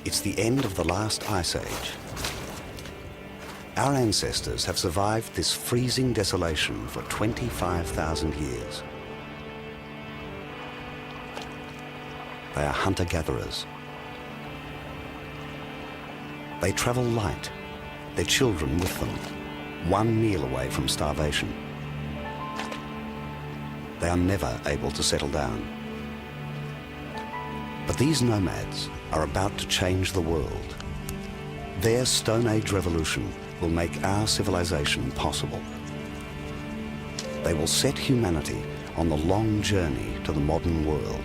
It's the end of the last ice age. Our ancestors have survived this freezing desolation for 25,000 years. They are hunter-gatherers. They travel light, their children with them, one meal away from starvation. They are never able to settle down. But these nomads are about to change the world. Their Stone Age revolution will make our civilization possible. They will set humanity on the long journey to the modern world.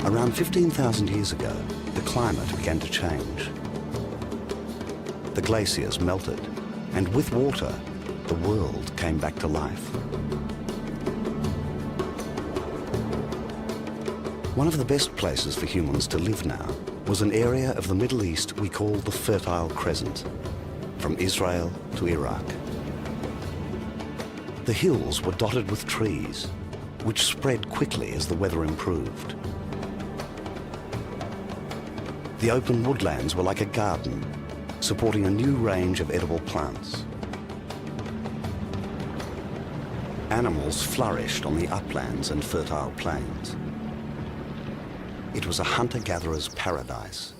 Around 15,000 years ago, the climate began to change. The glaciers melted, and with water, the world came back to life. One of the best places for humans to live now was an area of the Middle East we call the Fertile Crescent, from Israel to Iraq. The hills were dotted with trees, which spread quickly as the weather improved. The open woodlands were like a garden, supporting a new range of edible plants. Animals flourished on the uplands and fertile plains. It was a hunter-gatherer's paradise.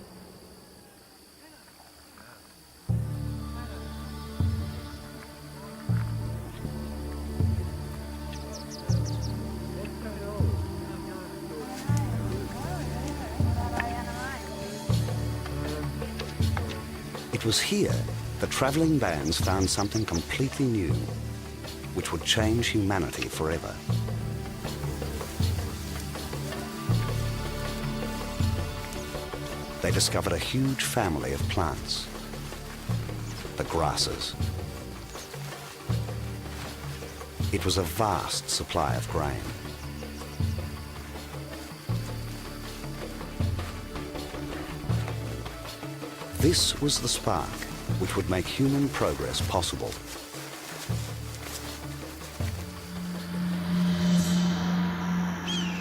It was here the travelling bands found something completely new, which would change humanity forever. They discovered a huge family of plants, the grasses. It was a vast supply of grain. This was the spark which would make human progress possible.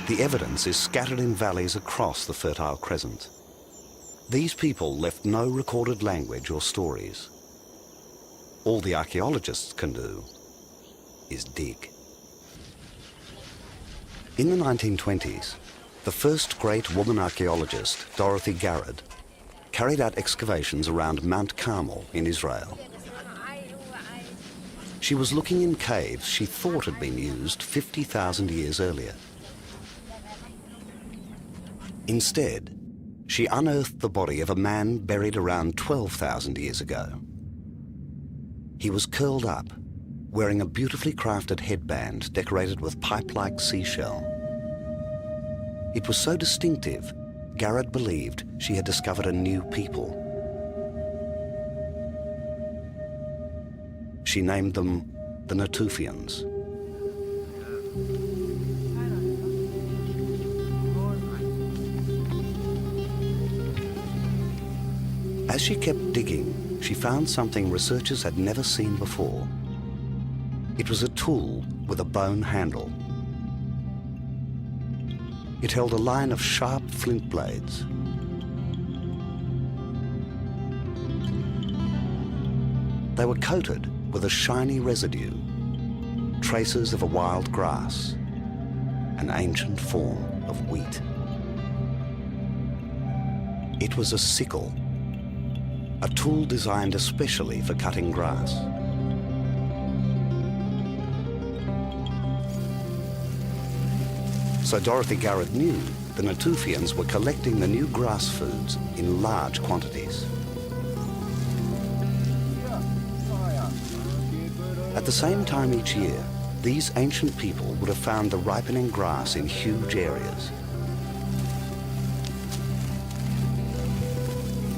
The evidence is scattered in valleys across the Fertile Crescent. These people left no recorded language or stories. All the archaeologists can do is dig. In the 1920s, the first great woman archaeologist, Dorothy Garrod, carried out excavations around Mount Carmel in Israel. She was looking in caves she thought had been used 50,000 years earlier. Instead, she unearthed the body of a man buried around 12,000 years ago. He was curled up, wearing a beautifully crafted headband decorated with pipe-like seashell. It was so distinctive, Garrod believed she had discovered a new people. She named them the Natufians. As she kept digging, she found something researchers had never seen before. It was a tool with a bone handle. It held a line of sharp flint blades. They were coated with a shiny residue, traces of a wild grass, an ancient form of wheat. It was a sickle, a tool designed especially for cutting grass. So Dorothy Garrod knew the Natufians were collecting the new grass foods in large quantities. At the same time each year, these ancient people would have found the ripening grass in huge areas.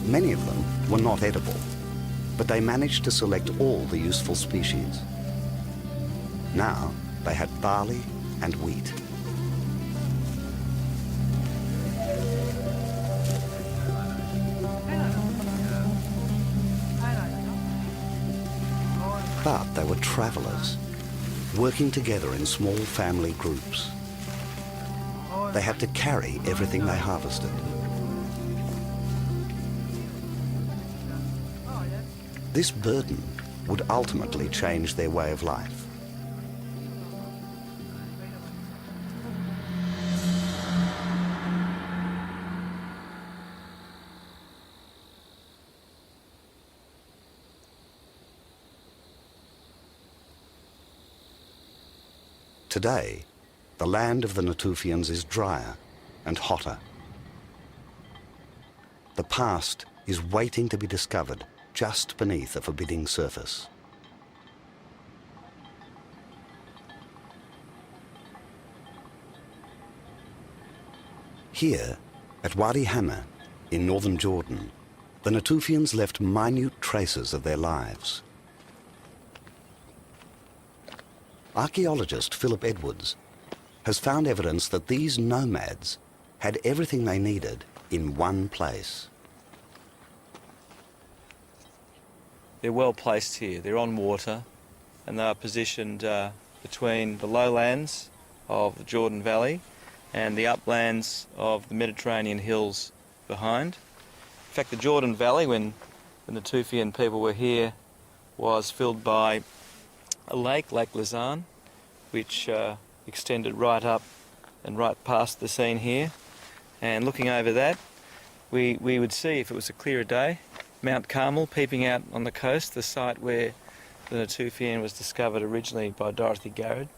Many of them were not edible, but they managed to select all the useful species. Now they had barley and wheat. but they were travellers, working together in small family groups. They had to carry everything they harvested. This burden would ultimately change their way of life. Today, the land of the Natufians is drier and hotter. The past is waiting to be discovered just beneath a forbidding surface. Here, at Wadi Hamma, in northern Jordan, the Natufians left minute traces of their lives. Archaeologist Philip Edwards has found evidence that these nomads had everything they needed in one place. They're well placed here. They're on water and they are positioned between the lowlands of the Jordan Valley and the uplands of the Mediterranean hills behind. In fact, the Jordan Valley, when the Natufian people were here, was filled by a lake, Lake Lazan, which extended right up and right past the scene here. And looking over that, we would see, if it was a clearer day, Mount Carmel peeping out on the coast, the site where the Natufian was discovered originally by Dorothy Garrod.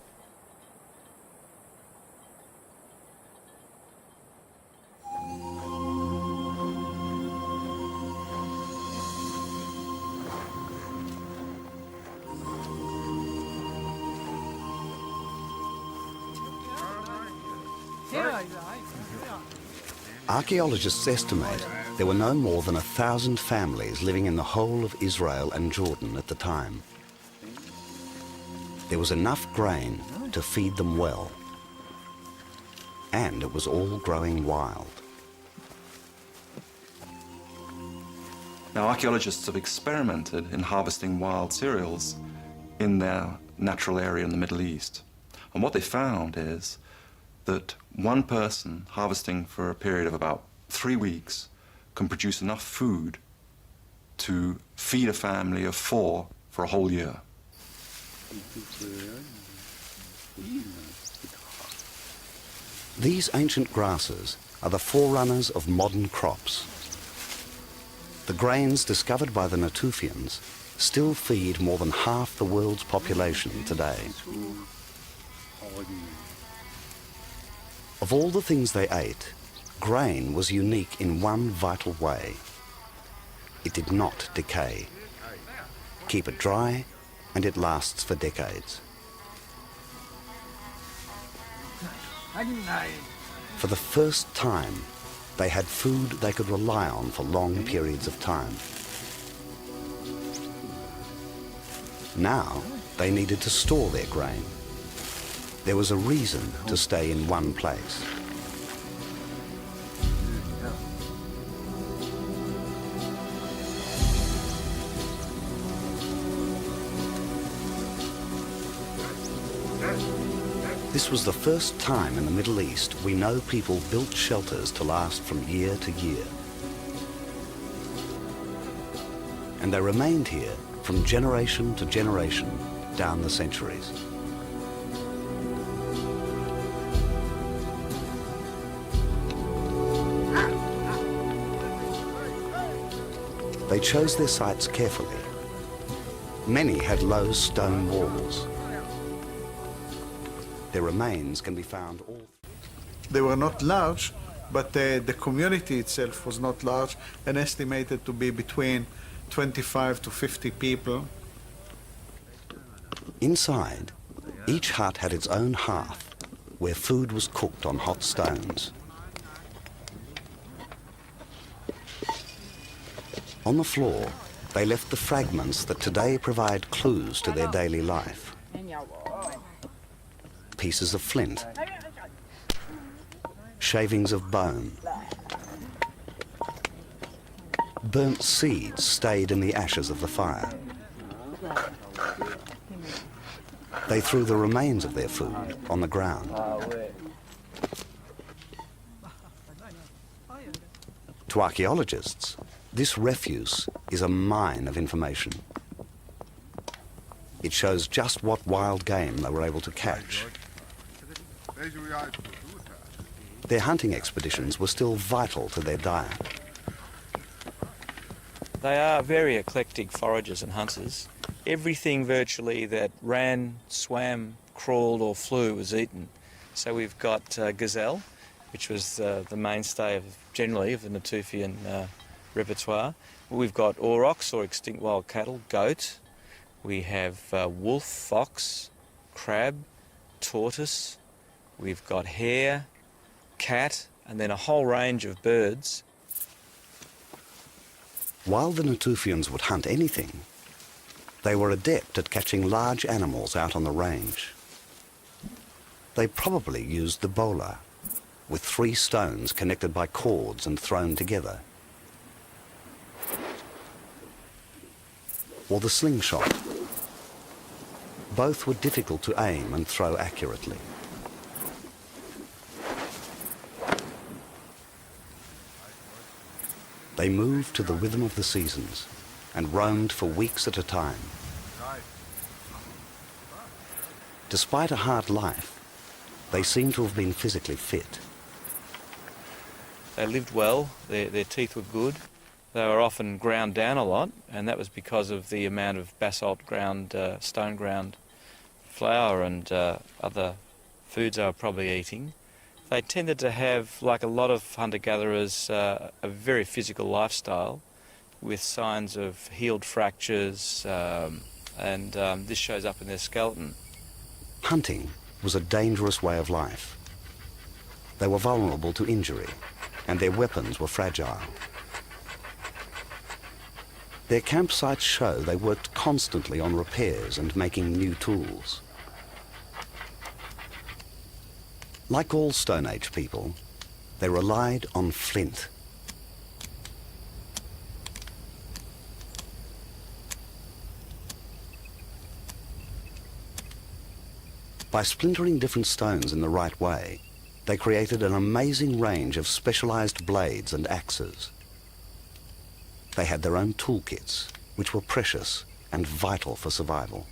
Archaeologists estimate there were no more than 1,000 families living in the whole of Israel and Jordan at the time. There was enough grain to feed them well, and it was all growing wild. Now, archaeologists have experimented in harvesting wild cereals in their natural area in the Middle East. And what they found is that one person harvesting for a period of about 3 weeks can produce enough food to feed a family of 4 for a whole year. These ancient grasses are the forerunners of modern crops. The grains discovered by the Natufians still feed more than half the world's population today. Of all the things they ate, grain was unique in one vital way. It did not decay. Keep it dry, and it lasts for decades. For the first time, they had food they could rely on for long periods of time. Now, they needed to store their grain. There was a reason to stay in one place. This was the first time in the Middle East we know people built shelters to last from year to year. And they remained here from generation to generation down the centuries. They chose their sites carefully. Many had low stone walls. Their remains can be found all... They were not large, but the community itself was not large and estimated to be between 25 to 50 people. Inside, each hut had its own hearth, where food was cooked on hot stones. On the floor, they left the fragments that today provide clues to their daily life. Pieces of flint, shavings of bone, burnt seeds stayed in the ashes of the fire. They threw the remains of their food on the ground. To archaeologists, this refuse is a mine of information. It shows just what wild game they were able to catch. Their hunting expeditions were still vital to their diet. They are very eclectic foragers and hunters. Everything virtually that ran, swam, crawled or flew was eaten. So we've got gazelle, which was the mainstay generally of the Natufian repertoire. We've got aurochs or extinct wild cattle, goat. We have wolf, fox, crab, tortoise. We've got hare, cat, and then a whole range of birds. While the Natufians would hunt anything, they were adept at catching large animals out on the range. They probably used the bola, with 3 stones connected by cords and thrown together, or the slingshot. Both were difficult to aim and throw accurately. They moved to the rhythm of the seasons and roamed for weeks at a time. Despite a hard life, they seem to have been physically fit. They lived well, their teeth were good. They were often ground down a lot, and that was because of the amount of basalt ground, stone ground flour and other foods they were probably eating. They tended to have, like a lot of hunter-gatherers, a very physical lifestyle with signs of healed fractures, and this shows up in their skeleton. Hunting was a dangerous way of life. They were vulnerable to injury, and their weapons were fragile. Their campsites show they worked constantly on repairs and making new tools. Like all Stone Age people, they relied on flint. By splintering different stones in the right way, they created an amazing range of specialized blades and axes. They had their own toolkits, which were precious and vital for survival.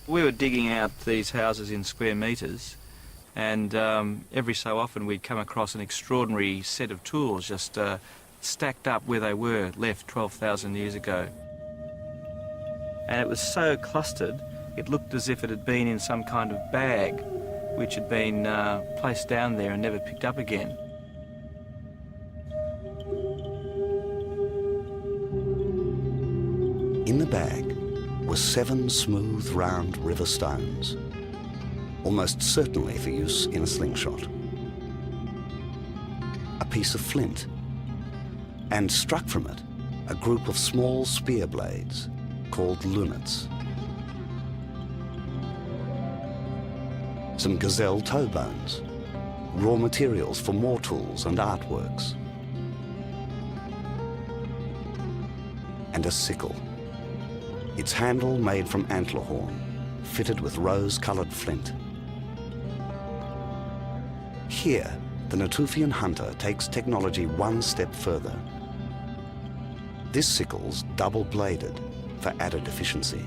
We were digging out these houses in square metres, and every so often we'd come across an extraordinary set of tools just stacked up where they were, left 12,000 years ago. And it was so clustered, it looked as if it had been in some kind of bag, which had been placed down there and never picked up again. In the bag were 7 smooth, round river stones, almost certainly for use in a slingshot. A piece of flint, and struck from it, a group of small spear blades called lunets. Some gazelle toe bones, raw materials for more tools and artworks. And a sickle, its handle made from antler horn, fitted with rose-coloured flint. Here, the Natufian hunter takes technology one step further. This sickle's double-bladed for added efficiency.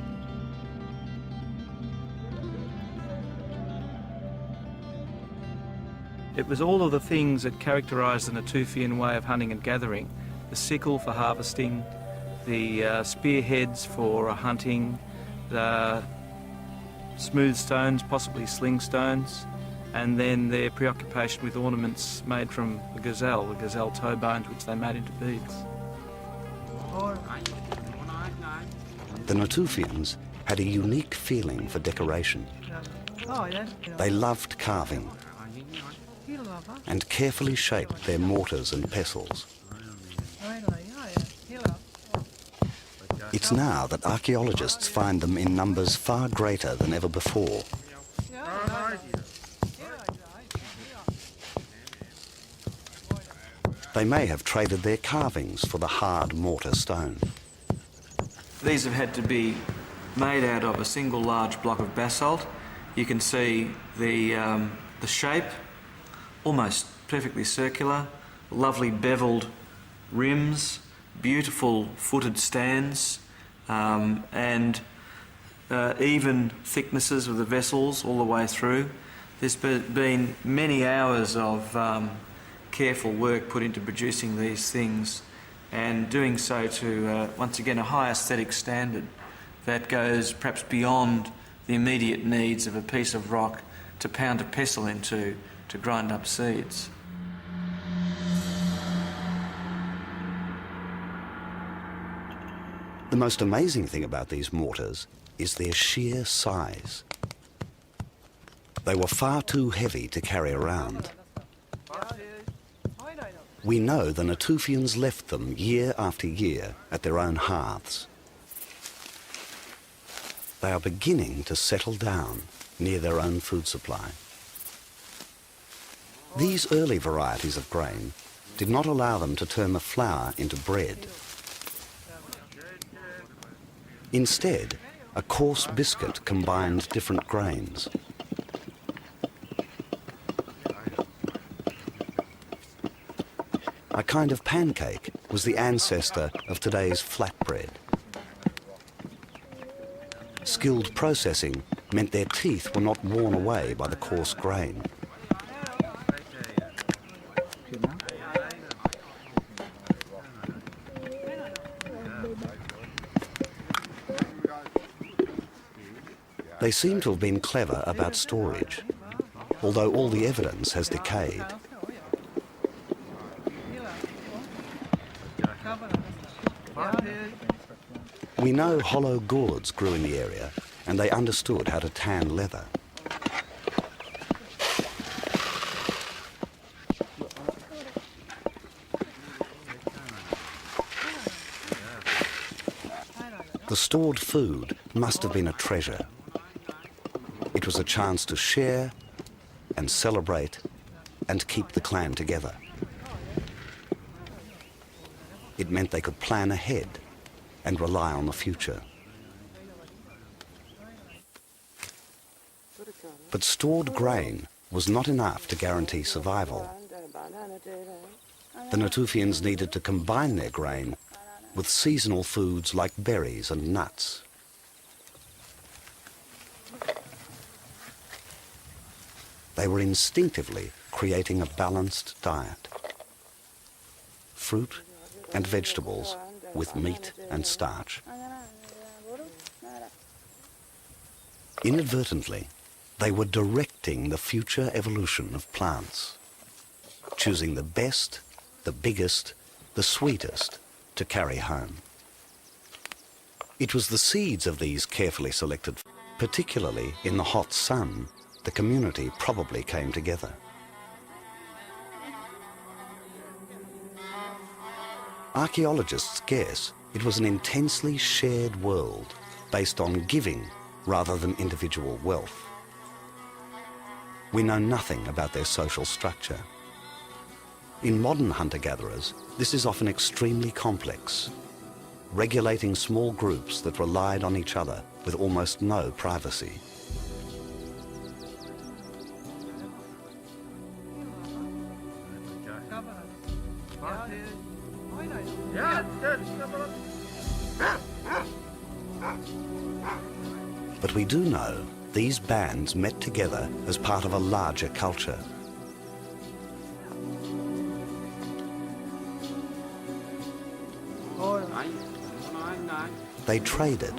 It was all of the things that characterised the Natufian way of hunting and gathering. The sickle for harvesting, the spearheads for hunting, the smooth stones, possibly sling stones, and then their preoccupation with ornaments made from the gazelle toe bones, which they made into beads. The Natufians had a unique feeling for decoration. They loved carving and carefully shaped their mortars and pestles. It's now that archaeologists find them in numbers far greater than ever before. They may have traded their carvings for the hard mortar stone. These have had to be made out of a single large block of basalt. You can see the shape, almost perfectly circular, lovely beveled rims, beautiful footed stands, and even thicknesses of the vessels all the way through. There's been many hours of careful work put into producing these things, and doing so to, once again, a high aesthetic standard that goes perhaps beyond the immediate needs of a piece of rock to pound a pestle into to grind up seeds. The most amazing thing about these mortars is their sheer size. They were far too heavy to carry around. We know the Natufians left them year after year at their own hearths. They are beginning to settle down near their own food supply. These early varieties of grain did not allow them to turn the flour into bread. Instead, a coarse biscuit combined different grains. A kind of pancake was the ancestor of today's flatbread. Skilled processing meant their teeth were not worn away by the coarse grain. They seem to have been clever about storage, although all the evidence has decayed. We know hollow gourds grew in the area, and they understood how to tan leather. The stored food must have been a treasure. It was a chance to share and celebrate and keep the clan together. It meant they could plan ahead and rely on the future. But stored grain was not enough to guarantee survival. The Natufians needed to combine their grain with seasonal foods like berries and nuts. They were instinctively creating a balanced diet. Fruit and vegetables with meat and starch. Inadvertently, they were directing the future evolution of plants, choosing the best, the biggest, the sweetest to carry home. It was the seeds of these carefully selected, particularly in the hot sun, the community probably came together. Archaeologists guess it was an intensely shared world based on giving rather than individual wealth. We know nothing about their social structure. In modern hunter-gatherers, this is often extremely complex, regulating small groups that relied on each other with almost no privacy. But we do know these bands met together as part of a larger culture. They traded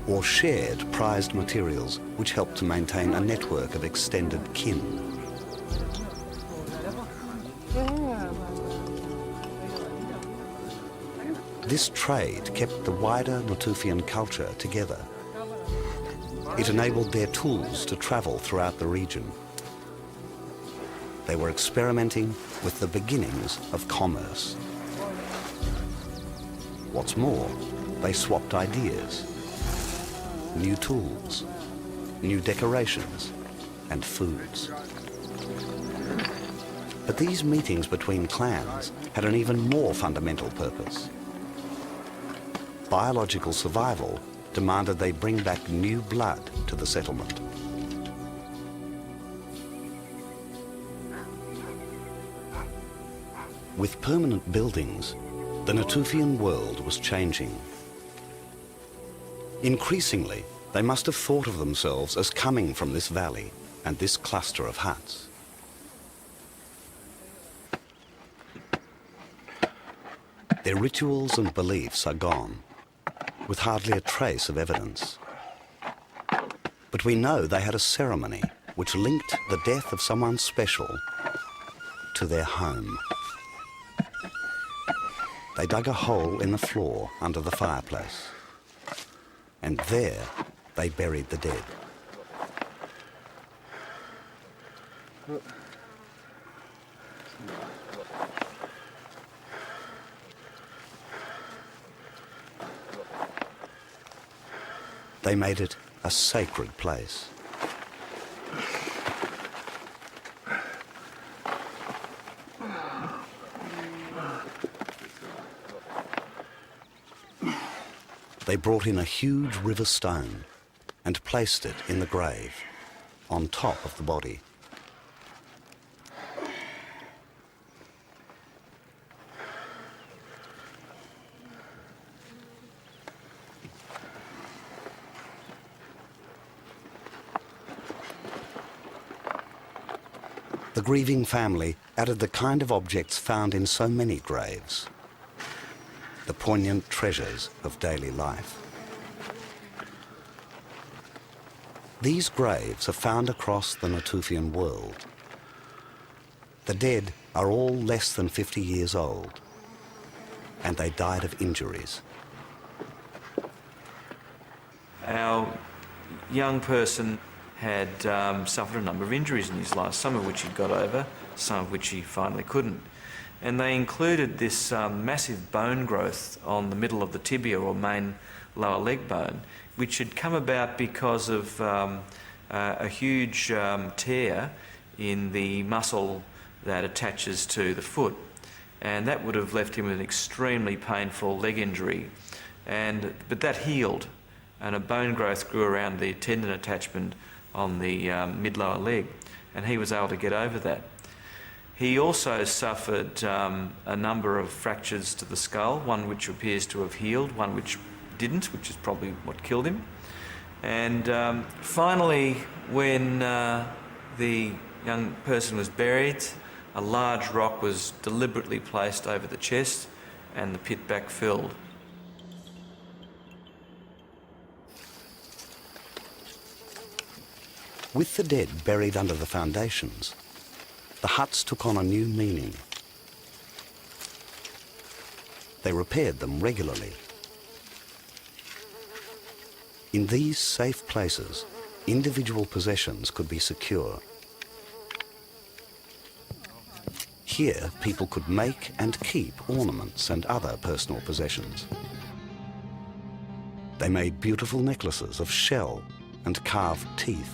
or shared prized materials which helped to maintain a network of extended kin. This trade kept the wider Natufian culture together. It enabled their tools to travel throughout the region. They were experimenting with the beginnings of commerce. What's more, they swapped ideas, new tools, new decorations, and foods. But these meetings between clans had an even more fundamental purpose. biological survival demanded they bring back new blood to the settlement. With permanent buildings, the Natufian world was changing. Increasingly, they must have thought of themselves as coming from this valley and this cluster of huts. Their rituals and beliefs are gone, with hardly a trace of evidence. But we know they had a ceremony which linked the death of someone special to their home. They dug a hole in the floor under the fireplace, and there they buried the dead. They made it a sacred place. They brought in a huge river stone and placed it in the grave, on top of the body. The grieving family added the kind of objects found in so many graves, the poignant treasures of daily life. These graves are found across the Natufian world. The dead are all less than 50 years old, and they died of injuries. Our young person had suffered a number of injuries in his life, some of which he got over, some of which he finally couldn't. And they included this massive bone growth on the middle of the tibia or main lower leg bone, which had come about because of a huge tear in the muscle that attaches to the foot. And that would have left him with an extremely painful leg injury. But that healed, and a bone growth grew around the tendon attachment on the mid-lower leg, and he was able to get over that. He also suffered a number of fractures to the skull, one which appears to have healed, one which didn't, which is probably what killed him. And finally, when the young person was buried, a large rock was deliberately placed over the chest and the pit back filled. With the dead buried under the foundations, the huts took on a new meaning. They repaired them regularly. In these safe places, individual possessions could be secure. Here, people could make and keep ornaments and other personal possessions. They made beautiful necklaces of shell and carved teeth.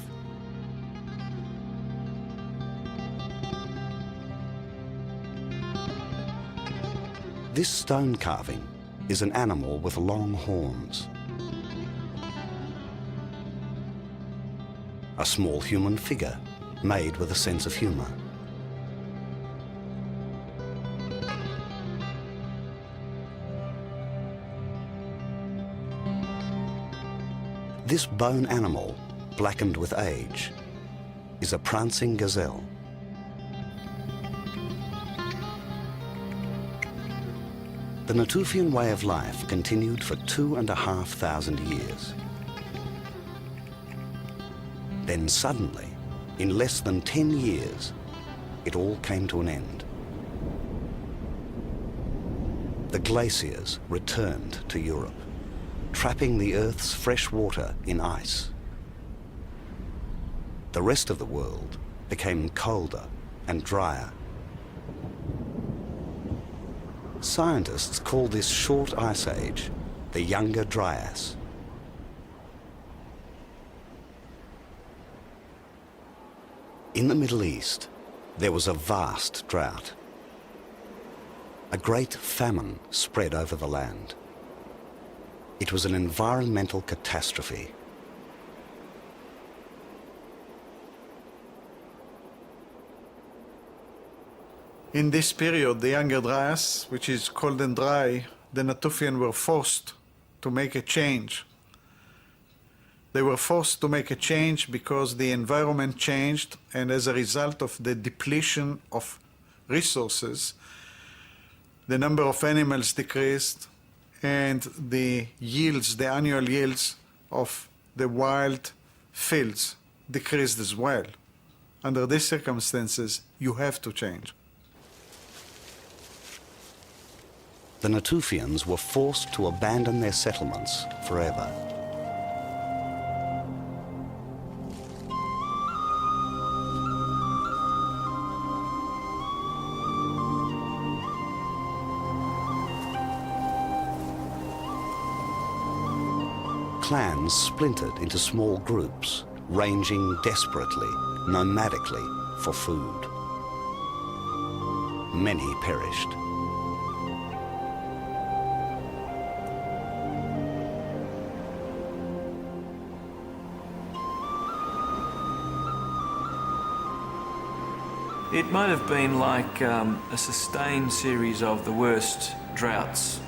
This stone carving is an animal with long horns. A small human figure made with a sense of humor. This bone animal, blackened with age, is a prancing gazelle. The Natufian way of life continued for 2,500 years. Then suddenly, in less than 10 years, it all came to an end. The glaciers returned to Europe, trapping the Earth's fresh water in ice. The rest of the world became colder and drier. Scientists call this short ice age the Younger Dryas. In the Middle East, there was a vast drought. A great famine spread over the land. It was an environmental catastrophe. In this period, the Younger Dryas, which is cold and dry, the Natufians were forced to make a change. They were forced to make a change because the environment changed, and as a result of the depletion of resources, the number of animals decreased, and the yields, the annual yields of the wild fields decreased as well. Under these circumstances, you have to change. The Natufians were forced to abandon their settlements forever. Clans splintered into small groups, ranging desperately, nomadically, for food. Many perished. It might have been like a sustained series of the worst droughts.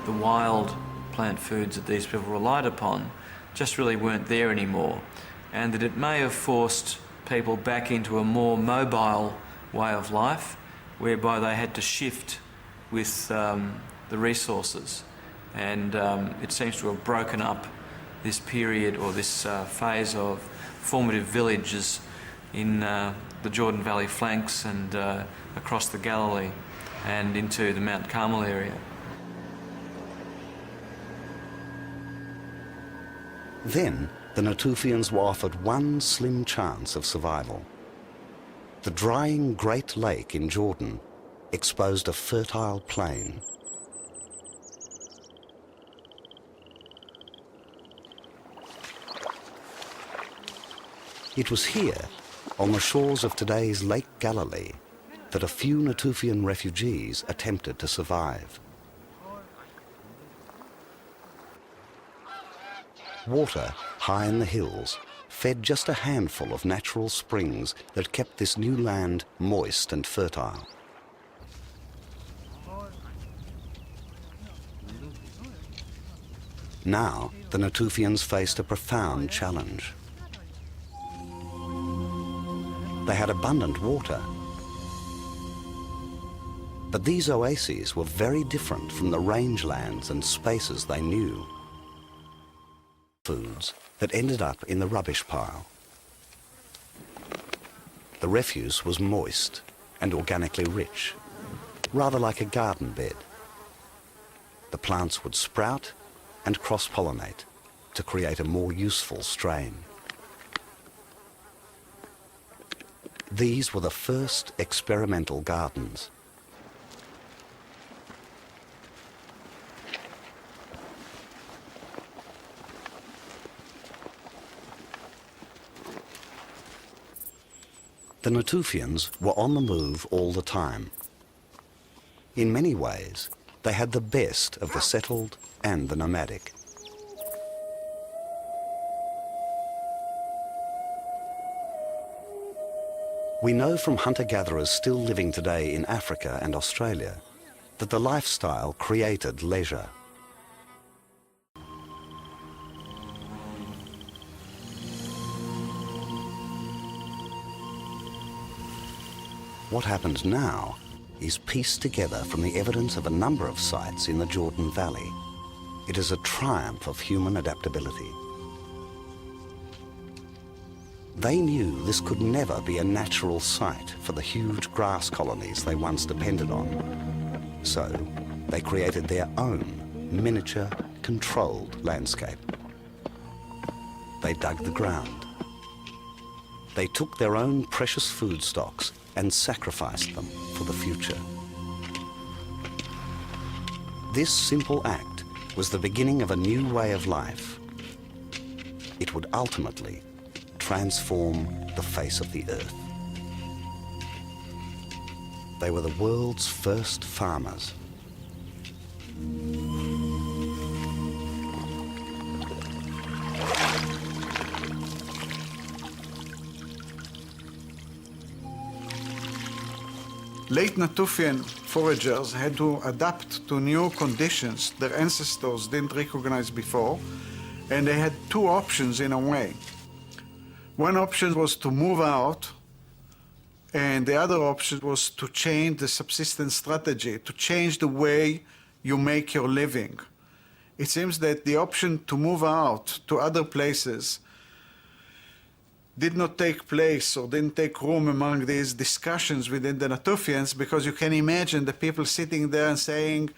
The wild plant foods that these people relied upon just really weren't there anymore, and that it may have forced people back into a more mobile way of life, whereby they had to shift with the resources. And it seems to have broken up this period or this phase of formative villages in the Jordan Valley flanks and across the Galilee and into the Mount Carmel area. Then the Natufians were offered one slim chance of survival. The drying Great Lake in Jordan exposed a fertile plain. It was here, on the shores of today's Lake Galilee, that a few Natufian refugees attempted to survive. Water, high in the hills, fed just a handful of natural springs that kept this new land moist and fertile. Now, the Natufians faced a profound challenge. They had abundant water, but these oases were very different from the rangelands and spaces they knew. Foods that ended up in the rubbish pile. The refuse was moist and organically rich, rather like a garden bed. The plants would sprout and cross-pollinate to create a more useful strain. These were the first experimental gardens. The Natufians were on the move all the time. In many ways, they had the best of the settled and the nomadic. We know from hunter-gatherers still living today in Africa and Australia that the lifestyle created leisure. What happens now is pieced together from the evidence of a number of sites in the Jordan Valley. It is a triumph of human adaptability. They knew this could never be a natural site for the huge grass colonies they once depended on. So they created their own miniature, controlled landscape. They dug the ground. They took their own precious food stocks and sacrificed them for the future. This simple act was the beginning of a new way of life. It would ultimately transform the face of the earth. They were the world's first farmers. Late Natufian foragers had to adapt to new conditions their ancestors didn't recognize before, and they had two options in a way. One option was to move out, and the other option was to change the subsistence strategy, to change the way you make your living. It seems that the option to move out to other places did not take place or didn't take room among these discussions within the Natufians, because you can imagine the people sitting there and saying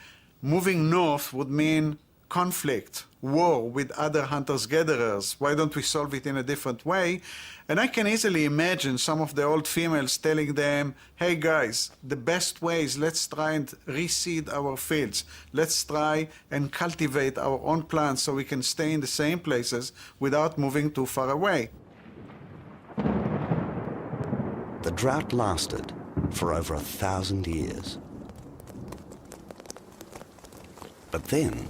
moving north would mean conflict, war with other hunters-gatherers. Why don't we solve it in a different way? And I can easily imagine some of the old females telling them, hey guys, the best way is let's try and reseed our fields. Let's try and cultivate our own plants so we can stay in the same places without moving too far away. The drought lasted for over 1,000 years. But then,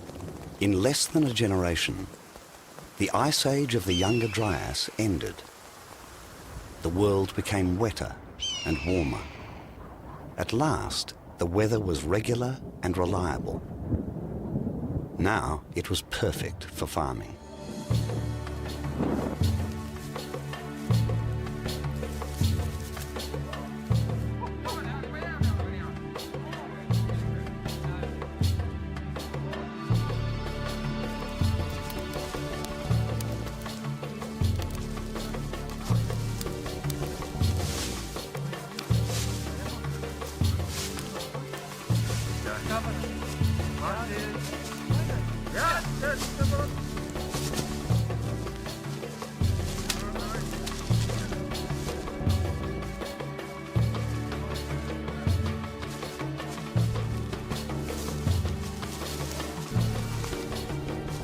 in less than a generation, the ice age of the Younger Dryas ended. The world became wetter and warmer. At last, the weather was regular and reliable. Now it was perfect for farming.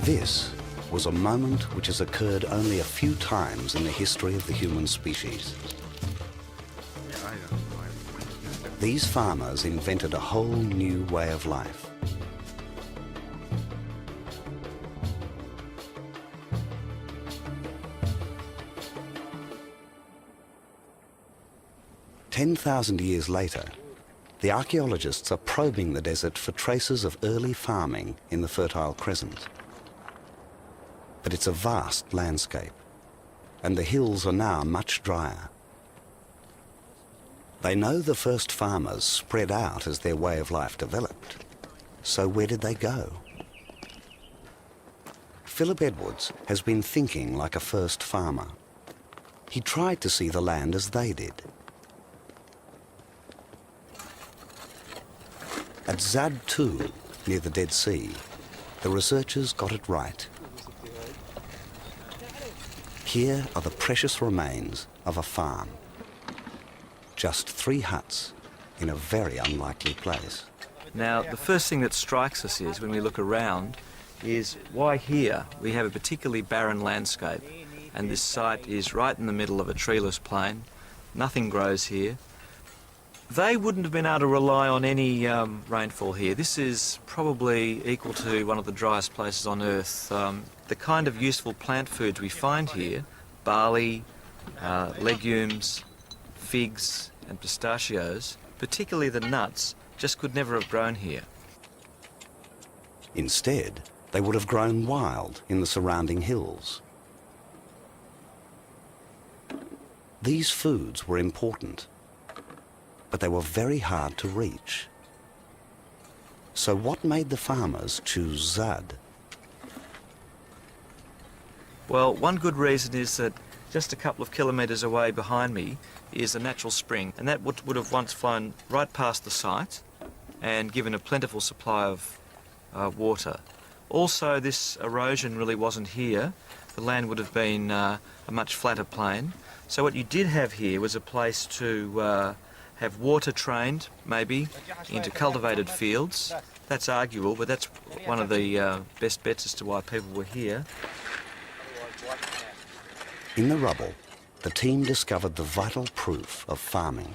This was a moment which has occurred only a few times in the history of the human species. These farmers invented a whole new way of life. "10,000 years later, the archaeologists are probing the desert for traces of early farming in the Fertile Crescent. But it's a vast landscape, and the hills are now much drier. They know the first farmers spread out as their way of life developed. So where did they go? Philip Edwards has been thinking like a first farmer. He tried to see the land as they did. At Zad 2, near the Dead Sea, the researchers got it right. Here are the precious remains of a farm. Just 3 huts in a very unlikely place. Now, the first thing that strikes us is, when we look around, is why here we have a particularly barren landscape, and this site is right in the middle of a treeless plain. Nothing grows here. They wouldn't have been able to rely on any rainfall here. This is probably equal to one of the driest places on Earth. The kind of useful plant foods we find here, barley, legumes, figs and pistachios, particularly the nuts, just could never have grown here. Instead, they would have grown wild in the surrounding hills. These foods were important, but they were very hard to reach. So what made the farmers choose Zad? Well, one good reason is that just a couple of kilometres away behind me is a natural spring, and that would have once flown right past the site and given a plentiful supply of water. Also, this erosion really wasn't here. The land would have been a much flatter plain. So what you did have here was a place to have water trained, maybe, into cultivated fields. That's arguable, but that's one of the best bets as to why people were here. In the rubble, the team discovered the vital proof of farming.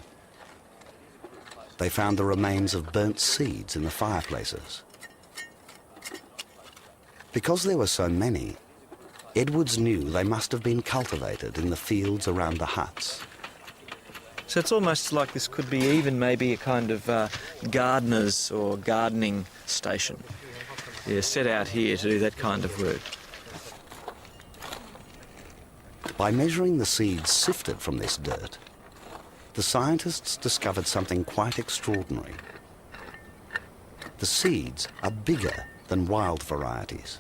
They found the remains of burnt seeds in the fireplaces. Because there were so many, Edwards knew they must have been cultivated in the fields around the huts. So it's almost like this could be even maybe a kind of gardener's or gardening station. Yeah, set out here to do that kind of work. By measuring the seeds sifted from this dirt, the scientists discovered something quite extraordinary. The seeds are bigger than wild varieties.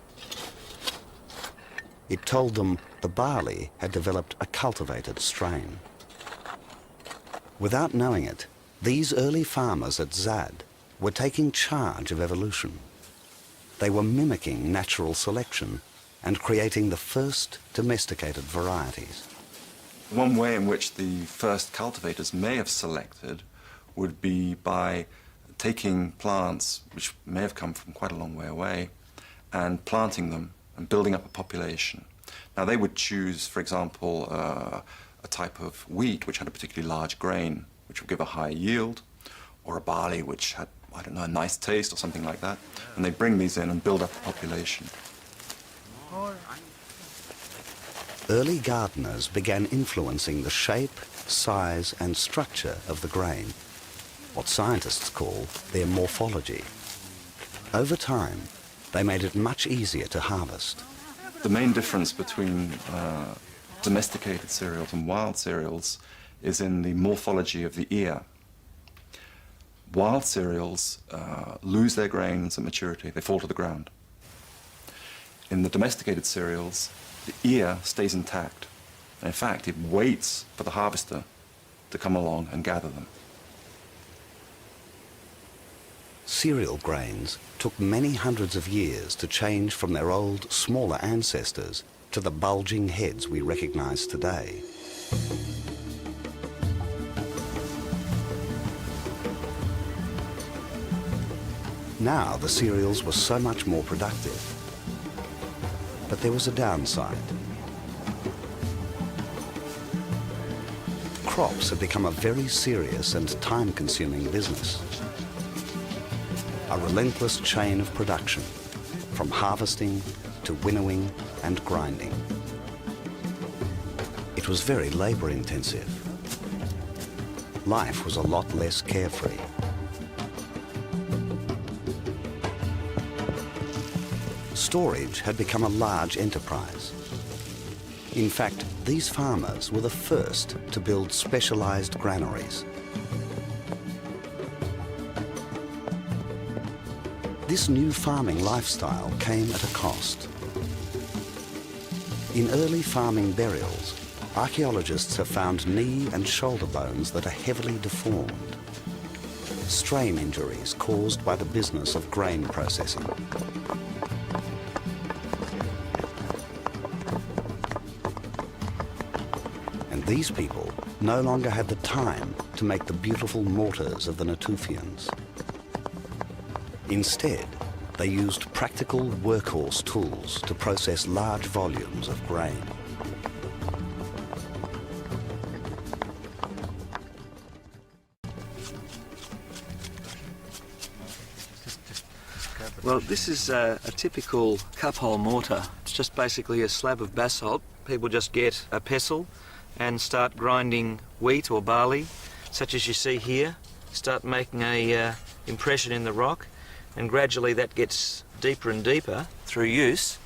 It told them the barley had developed a cultivated strain. Without knowing it, these early farmers at Zad were taking charge of evolution. They were mimicking natural selection and creating the first domesticated varieties. One way in which the first cultivators may have selected would be by taking plants, which may have come from quite a long way away, and planting them and building up a population. Now they would choose, for example, a type of wheat which had a particularly large grain, which would give a high yield, or a barley which had, I don't know, a nice taste or something like that, and they bring these in and build up the population. Early gardeners began influencing the shape, size and structure of the grain, what scientists call their morphology. Over time, they made it much easier to harvest. The main difference between domesticated cereals and wild cereals is in the morphology of the ear. Wild cereals lose their grains at maturity, they fall to the ground. In the domesticated cereals, the ear stays intact. And in fact, it waits for the harvester to come along and gather them. Cereal grains took many hundreds of years to change from their old, smaller ancestors to the bulging heads we recognize today. Now the cereals were so much more productive. But there was a downside. Crops had become a very serious and time-consuming business. A relentless chain of production, from harvesting to winnowing and grinding. It was very labor-intensive. Life was a lot less carefree. Storage had become a large enterprise. In fact, these farmers were the first to build specialized granaries. This new farming lifestyle came at a cost. In early farming burials, archaeologists have found knee and shoulder bones that are heavily deformed. Strain injuries caused by the business of grain processing. These people no longer had the time to make the beautiful mortars of the Natufians. Instead, they used practical workhorse tools to process large volumes of grain. Well, this is a typical cup-hole mortar. It's just basically a slab of basalt. People just get a pestle and start grinding wheat or barley, such as you see here. Start making a impression in the rock, and gradually that gets deeper and deeper through use,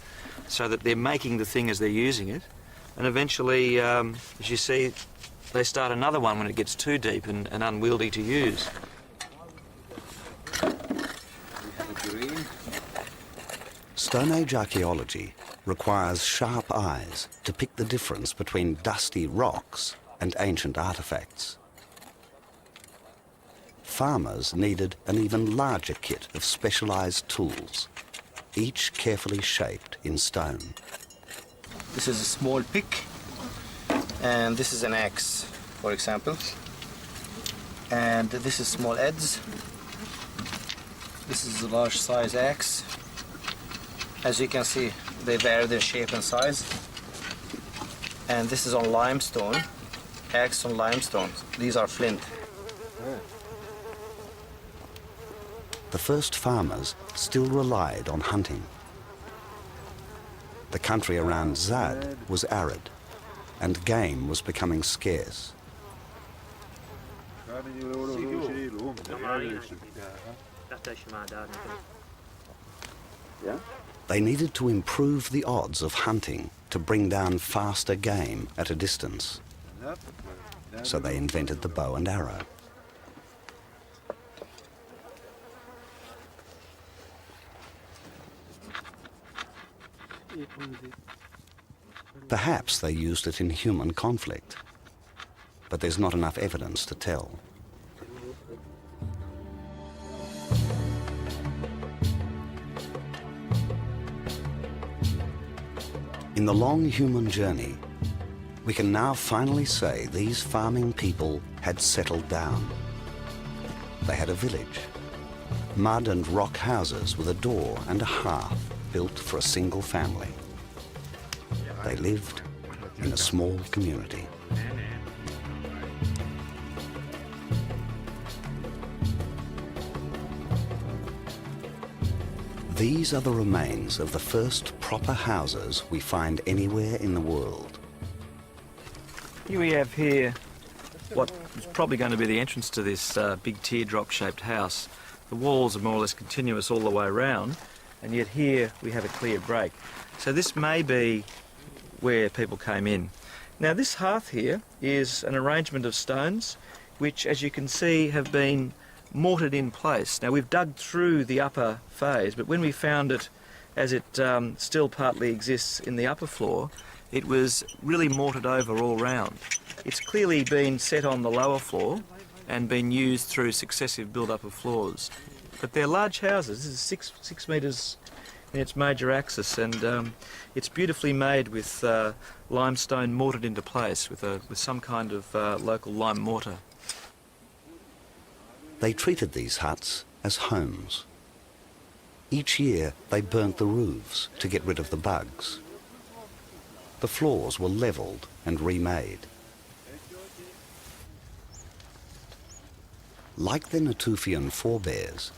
so that they're making the thing as they're using it. And eventually, as you see, they start another one when it gets too deep and unwieldy to use. Stone Age archaeology requires sharp eyes to pick the difference between dusty rocks and ancient artifacts. Farmers needed an even larger kit of specialized tools, each carefully shaped in stone. This is a small pick, and this is an axe, for example. And this is small adze. This is a large size axe. As you can see, they vary their shape and size. And this is on limestone, axe on limestone. These are flint. The first farmers still relied on hunting. The country around Zad was arid, and game was becoming scarce. They needed to improve the odds of hunting to bring down faster game at a distance. So they invented the bow and arrow. Perhaps they used it in human conflict, but there's not enough evidence to tell. In the long human journey, we can now finally say these farming people had settled down. They had a village, mud and rock houses with a door and a hearth built for a single family. They lived in a small community. These are the remains of the first proper houses we find anywhere in the world. Here we have here what is probably going to be the entrance to this big teardrop-shaped house. The walls are more or less continuous all the way around, and yet here we have a clear break. So this may be where people came in. Now this hearth here is an arrangement of stones which, as you can see, have been mortared in place. Now we've dug through the upper phase, but when we found it as it still partly exists in the upper floor, it was really mortared over all round. It's clearly been set on the lower floor and been used through successive build-up of floors. But they're large houses. This is six metres in its major axis, and it's beautifully made with limestone mortared into place with some kind of local lime mortar. They treated these huts as homes. Each year they burnt the roofs to get rid of the bugs. The floors were levelled and remade. Like their Natufian forebears,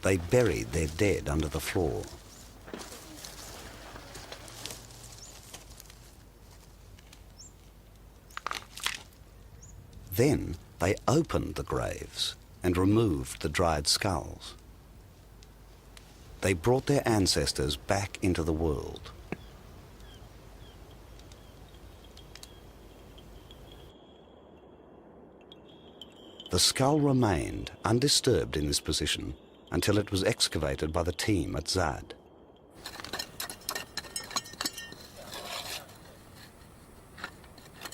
they buried their dead under the floor. Then they opened the graves and removed the dried skulls. They brought their ancestors back into the world. The skull remained undisturbed in this position until it was excavated by the team at Zad.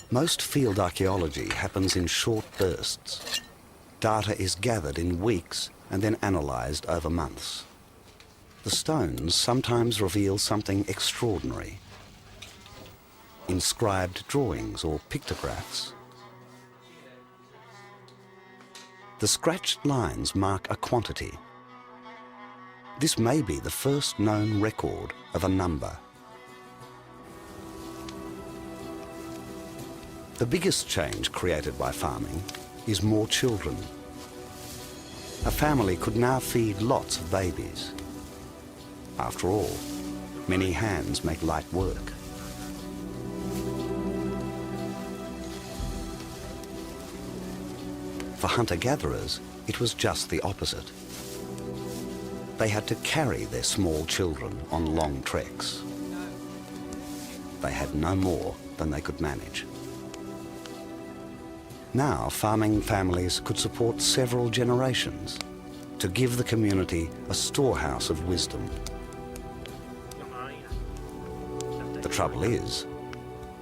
Most field archaeology happens in short bursts. Data is gathered in weeks and then analysed over months. The stones sometimes reveal something extraordinary. Inscribed drawings or pictographs. The scratched lines mark a quantity. This may be the first known record of a number. The biggest change created by farming is more children. A family could now feed lots of babies. After all, many hands make light work. For hunter-gatherers, it was just the opposite. They had to carry their small children on long treks. They had no more than they could manage. Now, farming families could support several generations to give the community a storehouse of wisdom. The trouble is,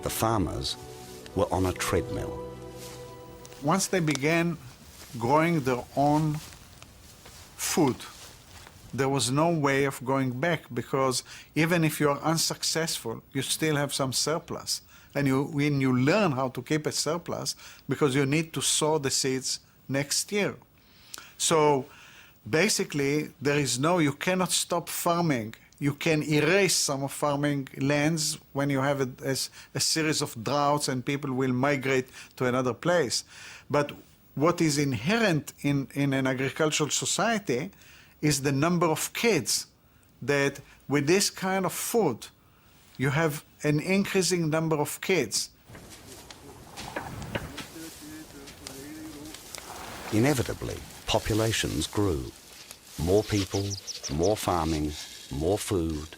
the farmers were on a treadmill. Once they began growing their own food, there was no way of going back, because even if you are unsuccessful, you still have some surplus. And when you learn how to keep a surplus, because you need to sow the seeds next year. So basically, you cannot stop farming. You can erase some of farming lands when you have a series of droughts and people will migrate to another place. But what is inherent in an agricultural society is the number of kids, that with this kind of food, you have an increasing number of kids. Inevitably, populations grew. More people, more farming, more food,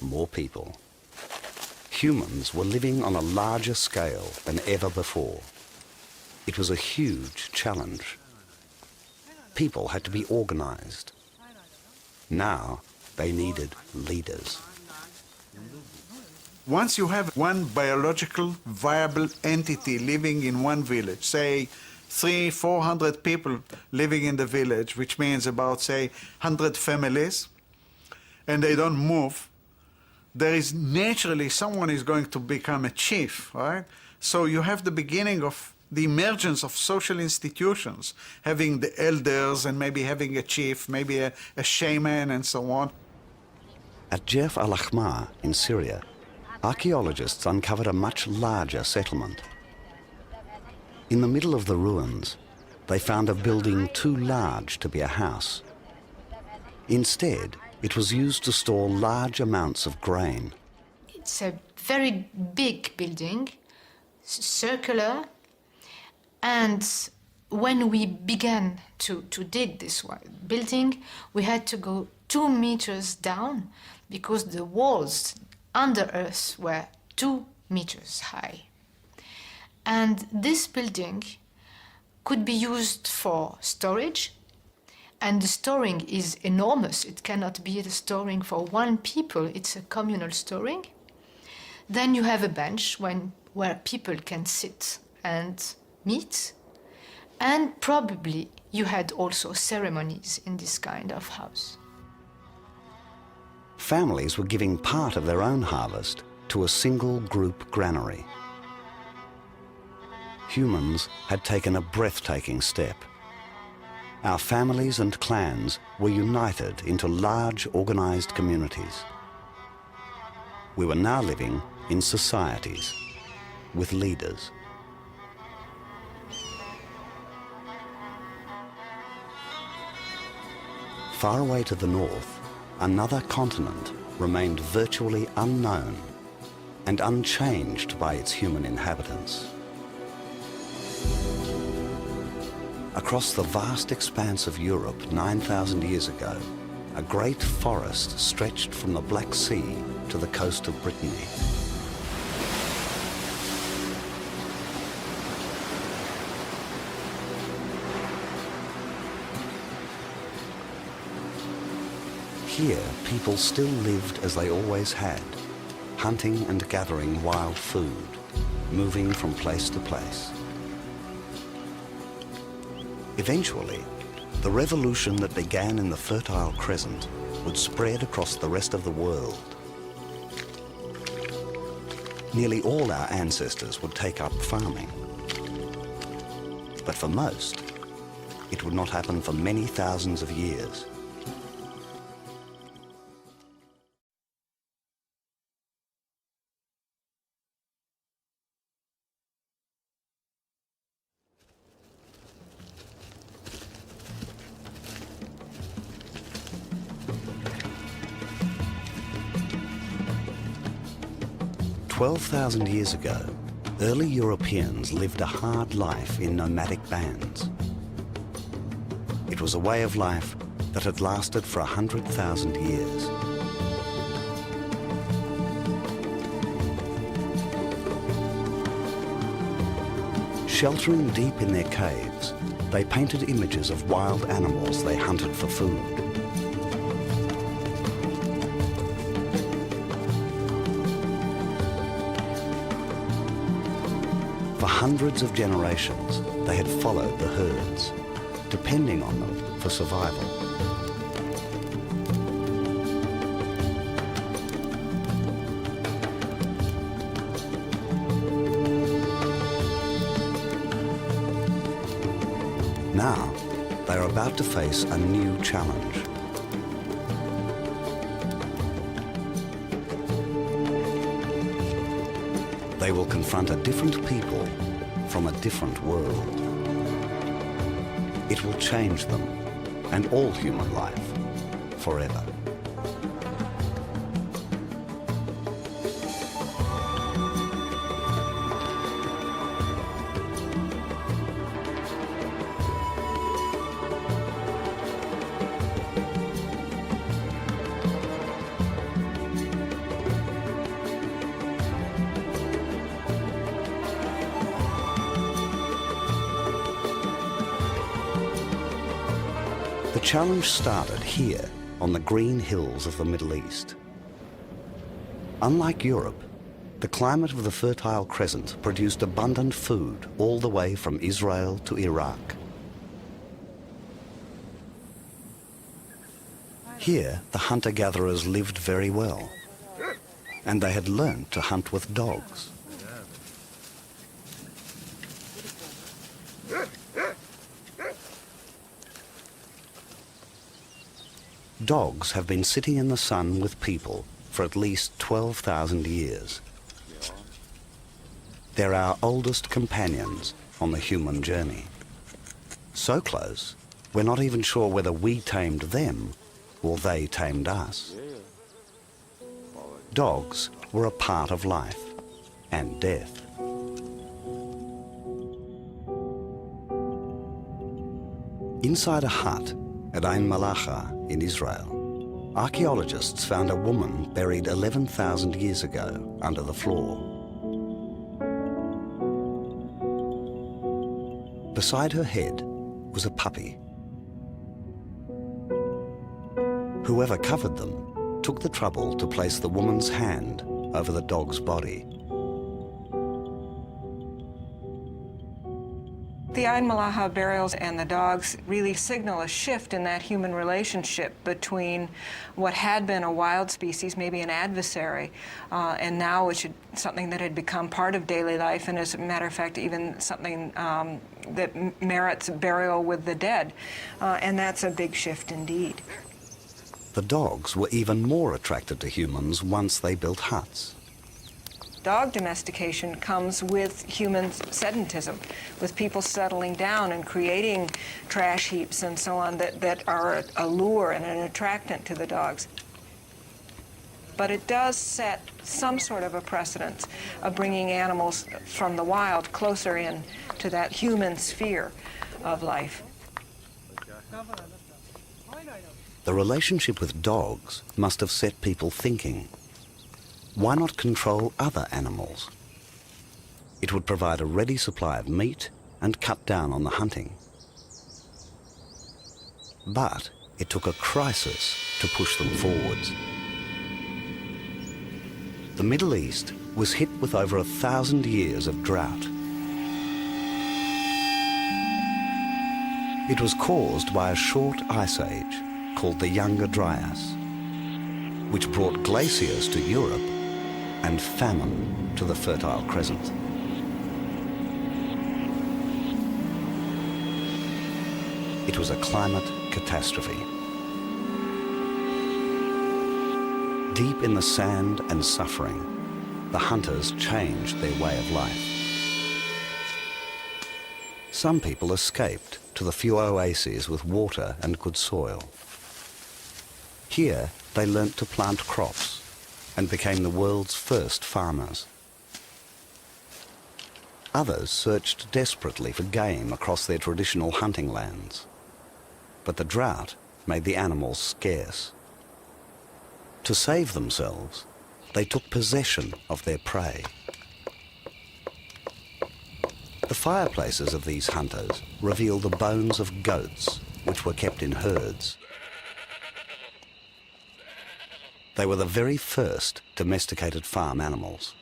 more people. Humans were living on a larger scale than ever before. It was a huge challenge. People had to be organized. Now they needed leaders. Once you have one biological viable entity living in one village, say 300-400 people living in the village, which means about, say, 100 families, and they don't move, there is naturally someone is going to become a chief, right? So you have the beginning of the emergence of social institutions, having the elders and maybe having a chief, maybe a shaman and so on. At Jef al-Ahmar in Syria, archaeologists uncovered a much larger settlement. In the middle of the ruins, they found a building too large to be a house. Instead, it was used to store large amounts of grain. It's a very big building, circular, and when we began to dig this building, we had to go 2 meters down because the walls under us were 2 meters high. And this building could be used for storage, and the storing is enormous. It cannot be the storing for one people, it's a communal storing. Then you have a bench where people can sit and meet, and probably you had also ceremonies in this kind of house. Families were giving part of their own harvest to a single group granary. Humans had taken a breathtaking step. Our families and clans were united into large organized communities. We were now living in societies with leaders. Far away to the north, another continent remained virtually unknown and unchanged by its human inhabitants. Across the vast expanse of Europe 9,000 years ago, a great forest stretched from the Black Sea to the coast of Brittany. Here, people still lived as they always had, hunting and gathering wild food, moving from place to place. Eventually, the revolution that began in the Fertile Crescent would spread across the rest of the world. Nearly all our ancestors would take up farming. But for most, it would not happen for many thousands of years. "12,000 years ago, early Europeans lived a hard life in nomadic bands. It was a way of life that had lasted for 100,000 years. Sheltering deep in their caves, they painted images of wild animals they hunted for food. For hundreds of generations, they had followed the herds, depending on them for survival. Now, they are about to face a new challenge. They will confront a different people from a different world. It will change them and all human life forever. The challenge started here on the green hills of the Middle East. Unlike Europe, the climate of the Fertile Crescent produced abundant food all the way from Israel to Iraq. Here, the hunter-gatherers lived very well, and they had learned to hunt with dogs. Dogs have been sitting in the sun with people for at least 12,000 years. They're our oldest companions on the human journey. So close, we're not even sure whether we tamed them or they tamed us. Dogs were a part of life and death. Inside a hut at Ain Malacha in Israel, archaeologists found a woman buried 11,000 years ago under the floor. Beside her head was a puppy. Whoever covered them took the trouble to place the woman's hand over the dog's body. The Ain Malacha burials and the dogs really signal a shift in that human relationship between what had been a wild species, maybe an adversary, and now something that had become part of daily life, and as a matter of fact, even something that merits burial with the dead. And that's a big shift indeed. The dogs were even more attracted to humans once they built huts. Dog domestication comes with human sedentism, with people settling down and creating trash heaps and so on that are a lure and an attractant to the dogs. But it does set some sort of a precedence of bringing animals from the wild closer in to that human sphere of life. The relationship with dogs must have set people thinking. Why not control other animals? It would provide a ready supply of meat and cut down on the hunting. But it took a crisis to push them forwards. The Middle East was hit with over 1,000 years of drought. It was caused by a short ice age called the Younger Dryas, which brought glaciers to Europe and famine to the Fertile Crescent. It was a climate catastrophe. Deep in the sand and suffering, the hunters changed their way of life. Some people escaped to the few oases with water and good soil. Here, they learnt to plant crops and became the world's first farmers. Others searched desperately for game across their traditional hunting lands. But the drought made the animals scarce. To save themselves, they took possession of their prey. The fireplaces of these hunters reveal the bones of goats, which were kept in herds. They were the very first domesticated farm animals.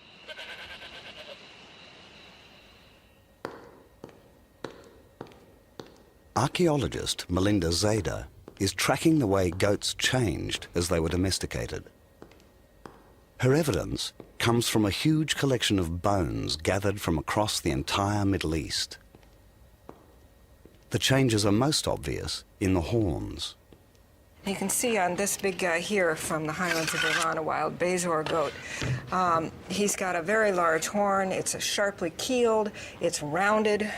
Archaeologist Melinda Zada is tracking the way goats changed as they were domesticated. Her evidence comes from a huge collection of bones gathered from across the entire Middle East. The changes are most obvious in the horns. You can see on this big guy here from the highlands of Iran, a wild Bezor goat. He's got a very large horn. It's sharply keeled. It's rounded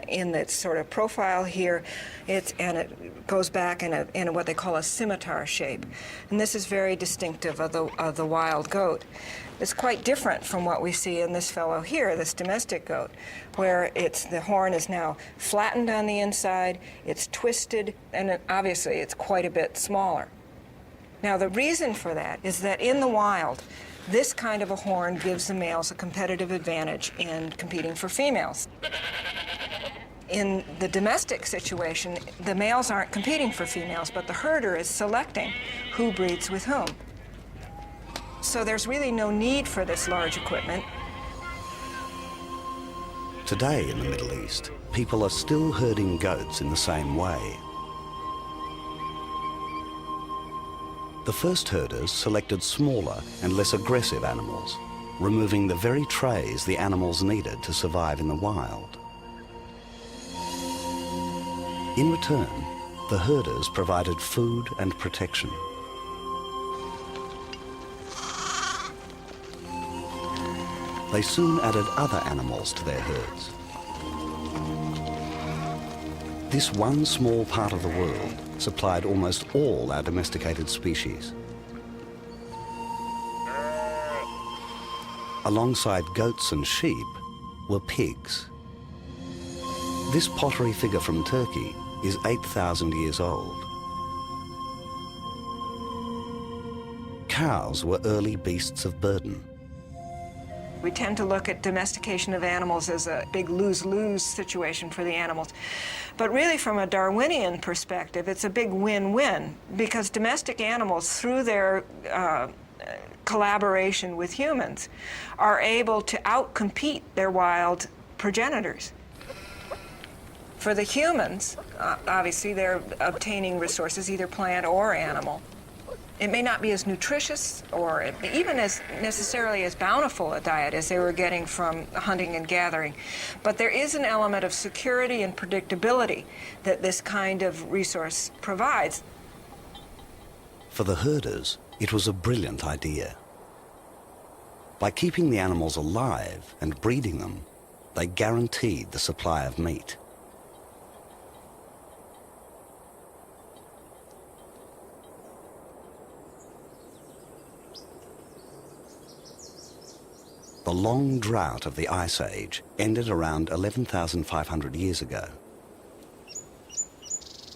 in its sort of profile here. And it goes back in what they call a scimitar shape. And this is very distinctive of the wild goat. It's quite different from what we see in this fellow here, this domestic goat, where the horn is now flattened on the inside, it's twisted, and obviously it's quite a bit smaller. Now the reason for that is that in the wild, this kind of a horn gives the males a competitive advantage in competing for females. In the domestic situation, the males aren't competing for females, but the herder is selecting who breeds with whom. So there's really no need for this large equipment. Today in the Middle East, people are still herding goats in the same way. The first herders selected smaller and less aggressive animals, removing the very trays the animals needed to survive in the wild. In return, the herders provided food and protection. They soon added other animals to their herds. This one small part of the world supplied almost all our domesticated species. Alongside goats and sheep were pigs. This pottery figure from Turkey is 8,000 years old. Cows were early beasts of burden. We tend to look at domestication of animals as a big lose-lose situation for the animals. But really, from a Darwinian perspective, it's a big win-win, because domestic animals, through their collaboration with humans, are able to outcompete their wild progenitors. For the humans, obviously, they're obtaining resources, either plant or animal. It may not be as nutritious or even as necessarily as bountiful a diet as they were getting from hunting and gathering. But there is an element of security and predictability that this kind of resource provides. For the herders, it was a brilliant idea. By keeping the animals alive and breeding them, they guaranteed the supply of meat. The long drought of the Ice Age ended around 11,500 years ago.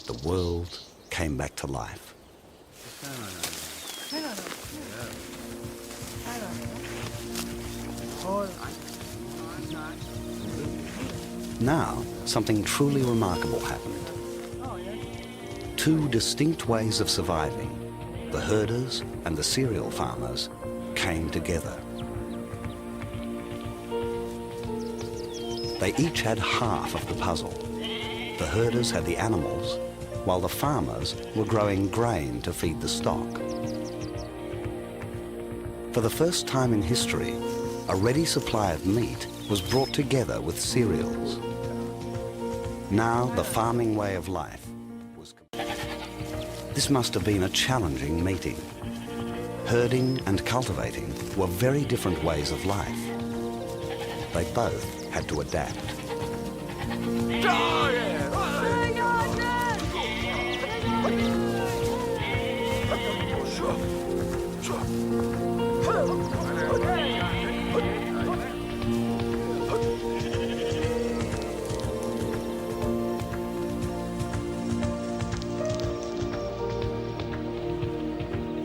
The world came back to life. Now, something truly remarkable happened. Two distinct ways of surviving, the herders and the cereal farmers, came together. They each had half of the puzzle. The herders had the animals, while the farmers were growing grain to feed the stock. For the first time in history, a ready supply of meat was brought together with cereals. Now the farming way of life was complete. This must have been a challenging meeting. Herding and cultivating were very different ways of life. They both had to adapt.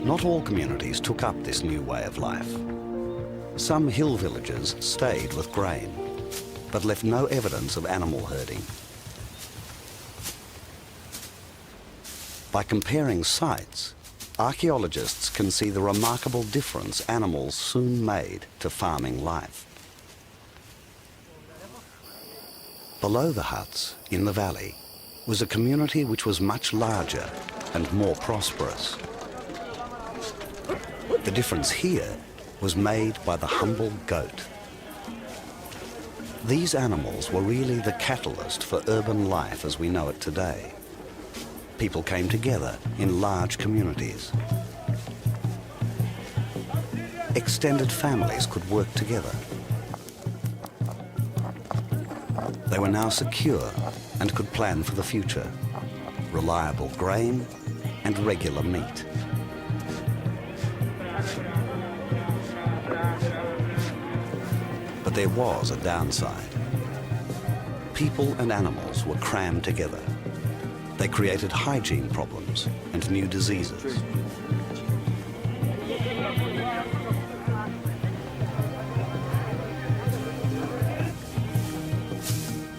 Not all communities took up this new way of life. Some hill villages stayed with grain, but left no evidence of animal herding. By comparing sites, archaeologists can see the remarkable difference animals soon made to farming life. Below the huts, in the valley, was a community which was much larger and more prosperous. The difference here was made by the humble goat. These animals were really the catalyst for urban life as we know it today. People came together in large communities. Extended families could work together. They were now secure and could plan for the future. Reliable grain and regular meat. But there was a downside. People and animals were crammed together. They created hygiene problems and new diseases.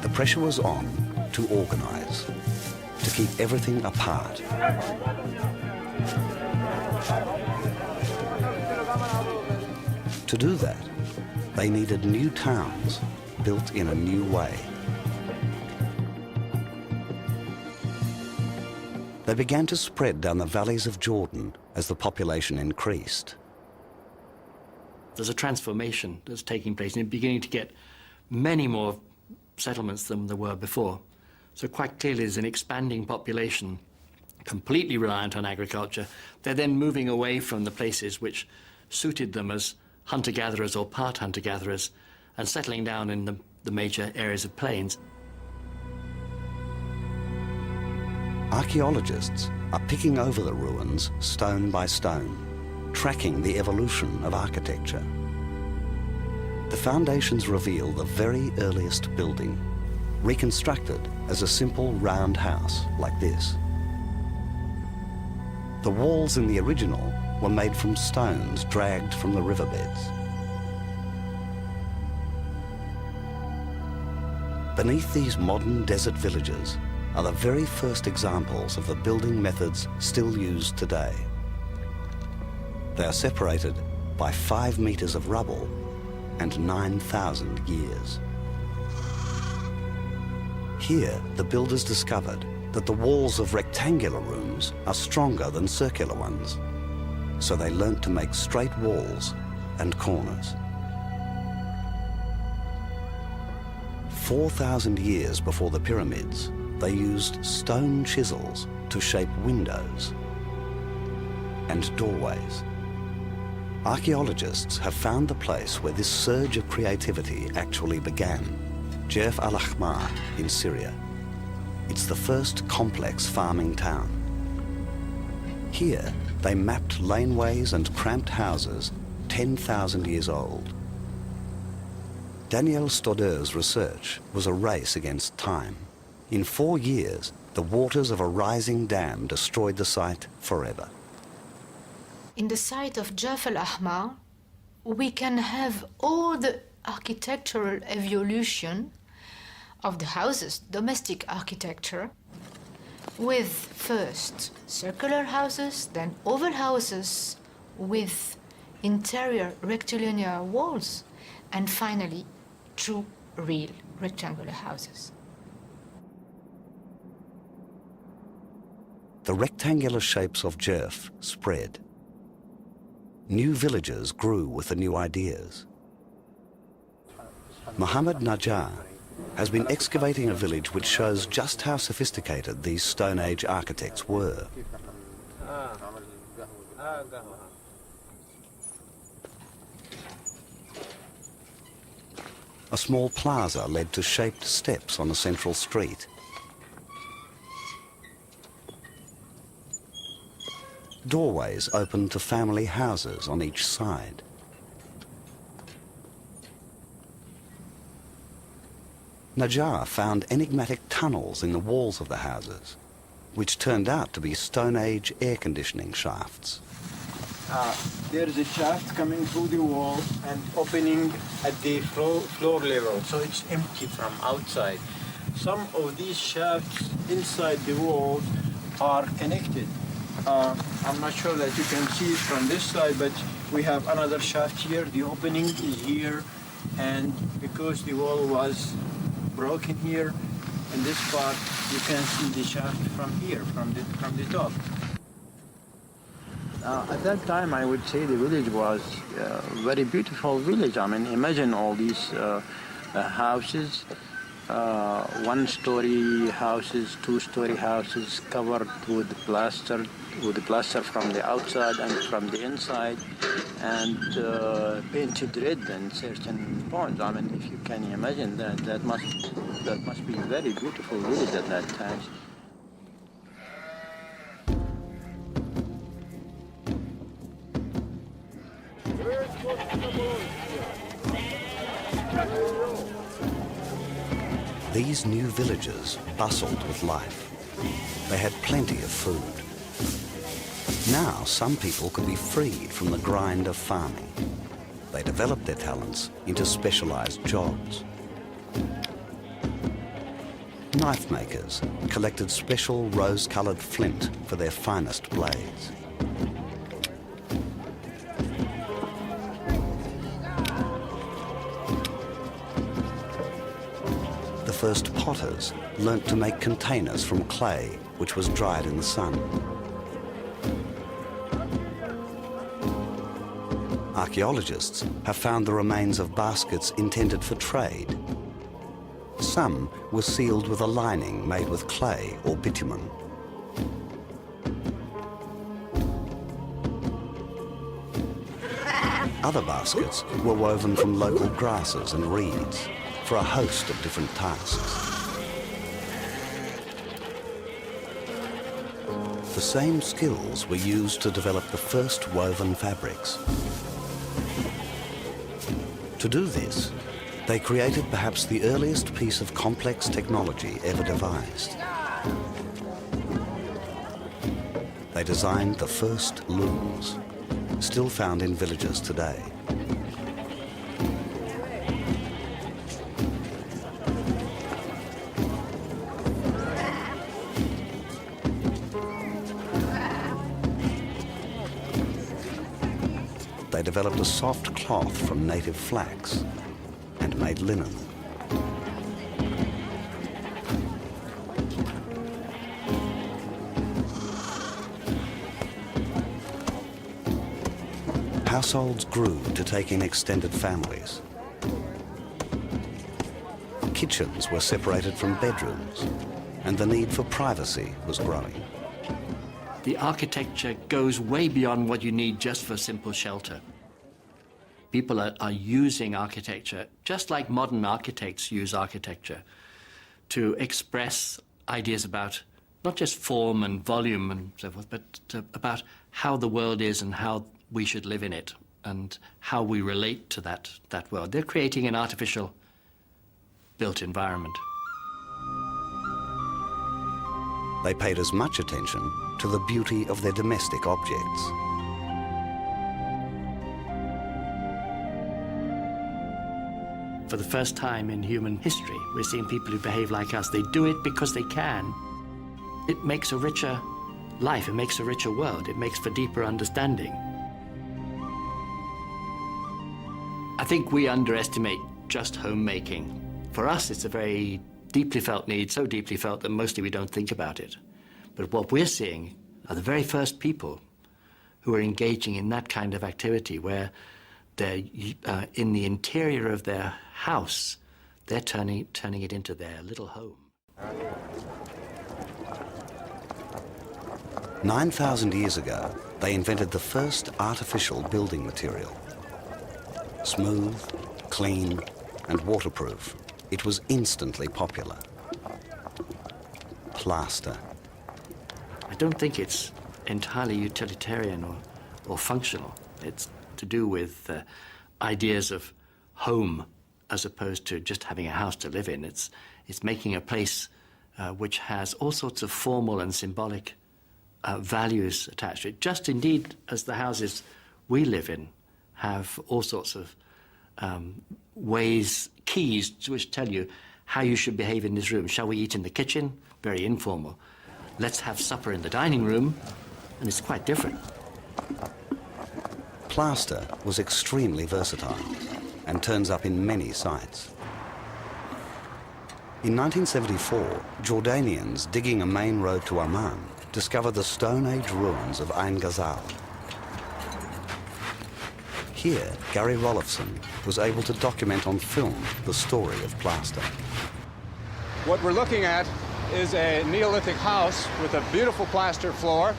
The pressure was on to organize, to keep everything apart. To do that, they needed new towns built in a new way. They began to spread down the valleys of Jordan as the population increased. There's a transformation that's taking place, and you're beginning to get many more settlements than there were before. So quite clearly there's an expanding population, completely reliant on agriculture. They're then moving away from the places which suited them as hunter-gatherers or part hunter-gatherers and settling down in the major areas of plains. Archaeologists are picking over the ruins stone by stone, tracking the evolution of architecture. The foundations reveal the very earliest building, reconstructed as a simple round house like this. The walls in the original were made from stones dragged from the riverbeds. Beneath these modern desert villages are the very first examples of the building methods still used today. They are separated by 5 meters of rubble and 9,000 years. Here, the builders discovered that the walls of rectangular rooms are stronger than circular ones, so they learnt to make straight walls and corners. 4,000 years before the pyramids, they used stone chisels to shape windows and doorways. Archaeologists have found the place where this surge of creativity actually began, Jerf al-Ahmar in Syria. It's the first complex farming town. Here, they mapped laneways and cramped houses 10,000 years old. Daniel Stodeur's research was a race against time. In 4 years, the waters of a rising dam destroyed the site forever. In the site of Jerf al-Ahmar, we can have all the architectural evolution of the houses, domestic architecture, with first circular houses, then oval houses with interior rectilinear walls, and finally true, real rectangular houses. The rectangular shapes of Jerf spread. New villages grew with the new ideas. Mohammed Najjar has been excavating a village which shows just how sophisticated these Stone Age architects were. A small plaza led to shaped steps on a central street. Doorways opened to family houses on each side. Najjar found enigmatic tunnels in the walls of the houses, which turned out to be Stone Age air conditioning shafts. There is a shaft coming through the wall and opening at the floor level, so it's empty from outside. Some of these shafts inside the walls are connected. I'm not sure that you can see it from this side, but we have another shaft here. The opening is here, and because the wall was broken here in this part, you can see the shaft from here, from the top. At that time, I would say the village was a very beautiful village. I mean, imagine all these houses, one-story houses, two-story houses covered with plaster from the outside and from the inside, and painted red in certain points. I mean, if you can imagine that must be a very beautiful village at that time. These new villages bustled with life. They had plenty of food. Now some people could be freed from the grind of farming. They developed their talents into specialized jobs. knife makers collected special rose-coloured flint for their finest blades. The first potters learnt to make containers from clay, which was dried in the sun. Archaeologists have found the remains of baskets intended for trade. Some were sealed with a lining made with clay or bitumen. Other baskets were woven from local grasses and reeds for a host of different tasks. The same skills were used to develop the first woven fabrics. To do this, they created perhaps the earliest piece of complex technology ever devised. They designed the first looms, still found in villages today. They developed a soft cloth from native flax and made linen. Households grew to take in extended families. Kitchens were separated from bedrooms, and the need for privacy was growing. The architecture goes way beyond what you need just for simple shelter. People are using architecture, just like modern architects use architecture, to express ideas about not just form and volume and so forth, but about how the world is and how we should live in it and how we relate to that world. They're creating an artificial built environment. They paid as much attention to the beauty of their domestic objects. For the first time in human history, we're seeing people who behave like us. They do it because they can. It makes a richer life, it makes a richer world, it makes for deeper understanding. I think we underestimate just homemaking. For us, it's a very deeply felt need, so deeply felt that mostly we don't think about it. But what we're seeing are the very first people who are engaging in that kind of activity where they're in the interior of their house, they're turning it into their little home. 9,000 years ago, they invented the first artificial building material. Smooth, clean, and waterproof, it was instantly popular. Plaster. I don't think it's entirely utilitarian or functional. It's to do with ideas of home as opposed to just having a house to live in. It's making a place which has all sorts of formal and symbolic values attached to it, just indeed as the houses we live in have all sorts of ways, keys which tell you how you should behave in this room. Shall we eat in the kitchen? Very informal. Let's have supper in the dining room, and it's quite different. Plaster was extremely versatile and turns up in many sites. In 1974, Jordanians digging a main road to Amman discovered the Stone Age ruins of Ain Ghazal. Here, Gary Rollofson was able to document on film the story of plaster. What we're looking at is a Neolithic house with a beautiful plaster floor,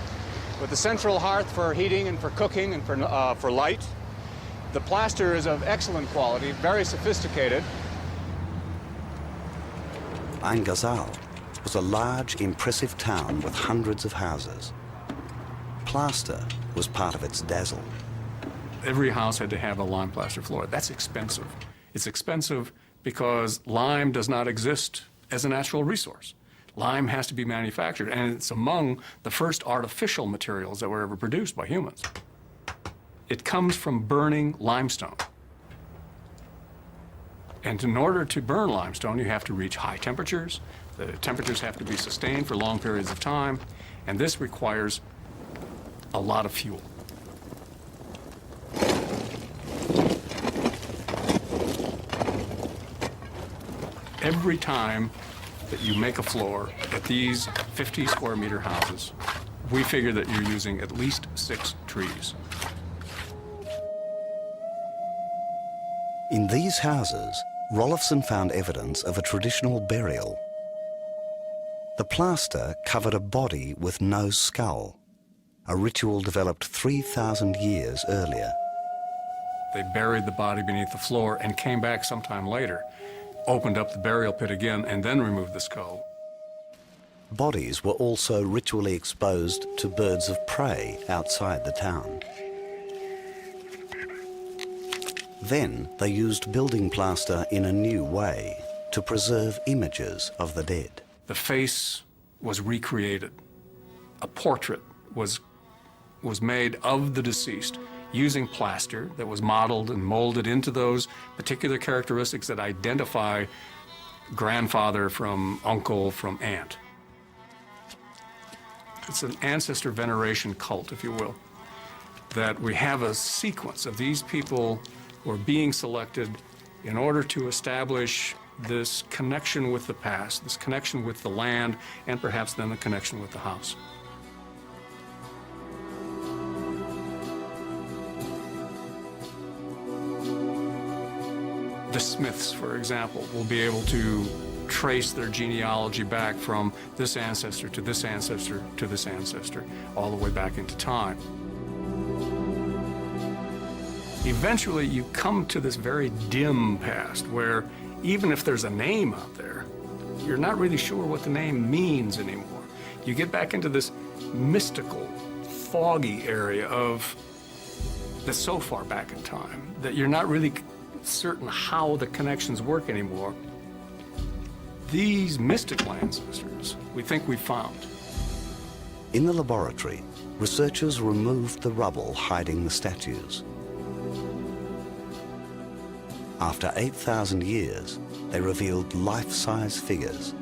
with a central hearth for heating and for cooking and for light. The plaster is of excellent quality, very sophisticated. Ain Ghazal was a large, impressive town with hundreds of houses. Plaster was part of its dazzle. Every house had to have a lime plaster floor. That's expensive. It's expensive because lime does not exist as a natural resource. Lime has to be manufactured, and it's among the first artificial materials that were ever produced by humans. It comes from burning limestone. And in order to burn limestone, you have to reach high temperatures. The temperatures have to be sustained for long periods of time, and this requires a lot of fuel. Every time that you make a floor at these 50 square meter houses, we figure that you're using at least 6 trees. In these houses, Roelofsen found evidence of a traditional burial. The plaster covered a body with no skull, a ritual developed 3,000 years earlier. They buried the body beneath the floor and came back sometime later, opened up the burial pit again, and then removed the skull. Bodies were also ritually exposed to birds of prey outside the town. Then they used building plaster in a new way to preserve images of the dead. The face was recreated. A portrait was made of the deceased using plaster that was modeled and molded into those particular characteristics that identify grandfather from uncle from aunt. It's an ancestor veneration cult, if you will, that we have a sequence of these people who are being selected in order to establish this connection with the past, this connection with the land, and perhaps then the connection with the house. The Smiths, for example, will be able to trace their genealogy back from this ancestor to this ancestor to this ancestor, all the way back into time. Eventually, you come to this very dim past where even if there's a name out there, you're not really sure what the name means anymore. You get back into this mystical, foggy area of that's so far back in time that you're not really certain how the connections work anymore. These mystical ancestors, we think we've found. In the laboratory, researchers removed the rubble hiding the statues. After 8,000 years, they revealed life-size figures,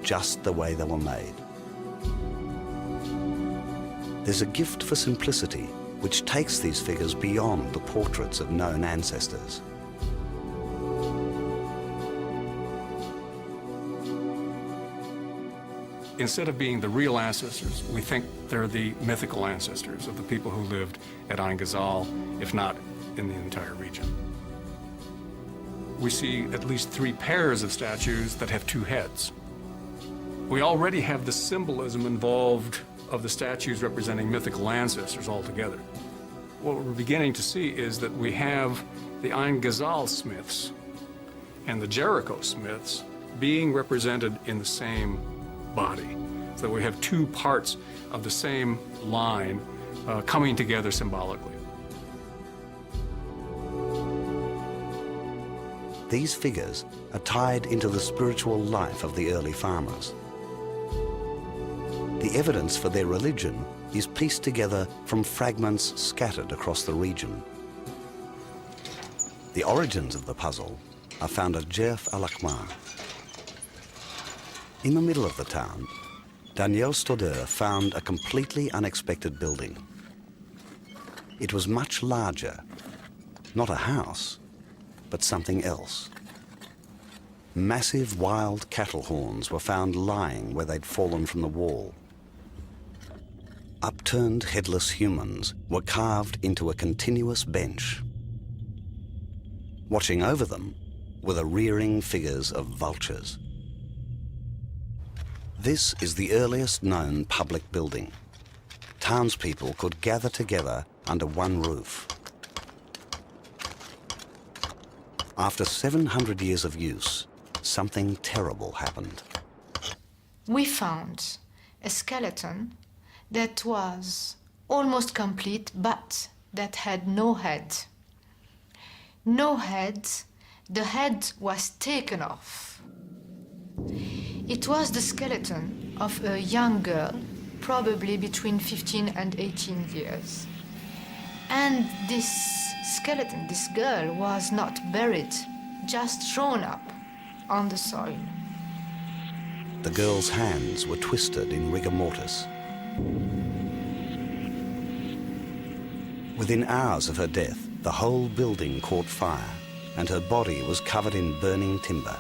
just the way they were made. There's a gift for simplicity which takes these figures beyond the portraits of known ancestors. Instead of being the real ancestors, we think they're the mythical ancestors of the people who lived at Ain Ghazal, if not in the entire region. We see at least 3 pairs of statues that have 2 heads. We already have the symbolism involved of the statues representing mythical ancestors altogether. What we're beginning to see is that we have the Ain Ghazal Smiths and the Jericho Smiths being represented in the same body. So we have 2 parts of the same line coming together symbolically. These figures are tied into the spiritual life of the early farmers. The evidence for their religion is pieced together from fragments scattered across the region. The origins of the puzzle are found at Jerf al-Akmar. In the middle of the town, Daniel Stodeur found a completely unexpected building. It was much larger, not a house, but something else. Massive wild cattle horns were found lying where they'd fallen from the wall. Upturned headless humans were carved into a continuous bench. Watching over them were the rearing figures of vultures. This is the earliest known public building. Townspeople could gather together under one roof. After 700 years of use, something terrible happened. We found a skeleton that was almost complete, but that had no head. No head. The head was taken off. It was the skeleton of a young girl, probably between 15 and 18 years. And this skeleton, this girl, was not buried, just thrown up on the soil. The girl's hands were twisted in rigor mortis. Within hours of her death, the whole building caught fire and her body was covered in burning timber.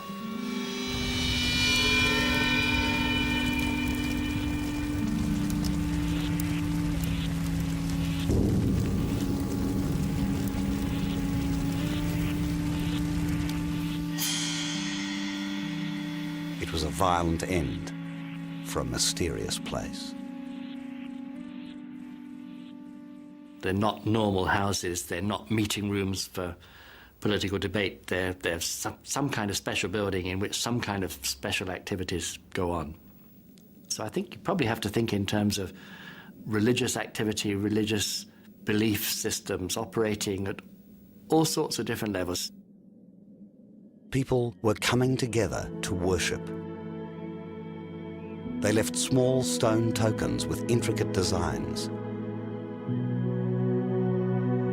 It was a violent end for a mysterious place. They're not normal houses, they're not meeting rooms for political debate, they're some kind of special building in which some kind of special activities go on. So I think you probably have to think in terms of religious activity, religious belief systems operating at all sorts of different levels. People were coming together to worship. They left small stone tokens with intricate designs.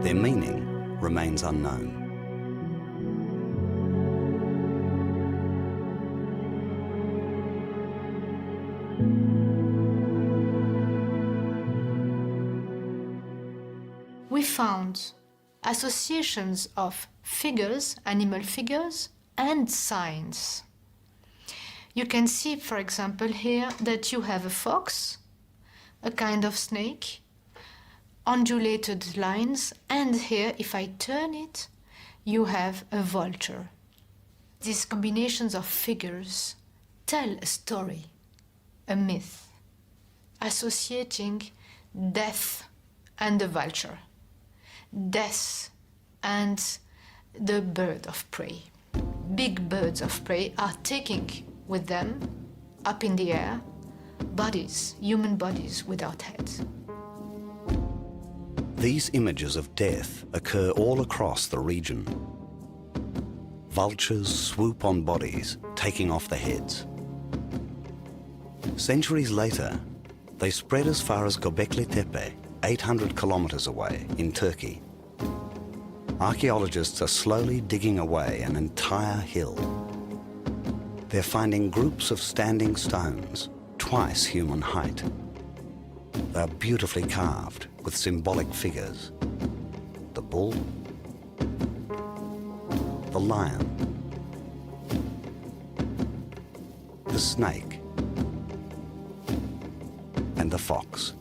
Their meaning remains unknown. We found associations of figures, animal figures, and signs. You can see, for example, here that you have a fox, a kind of snake, undulated lines, and here, if I turn it, you have a vulture. These combinations of figures tell a story, a myth, associating death and the vulture, death and the bird of prey. Big birds of prey are taking with them, up in the air, bodies, human bodies without heads. These images of death occur all across the region. Vultures swoop on bodies, taking off the heads. Centuries later, they spread as far as Göbekli Tepe, 800 kilometers away in Turkey. Archaeologists are slowly digging away an entire hill. They're finding groups of standing stones, twice human height. They're beautifully carved with symbolic figures. The bull, the lion, the snake, and the fox.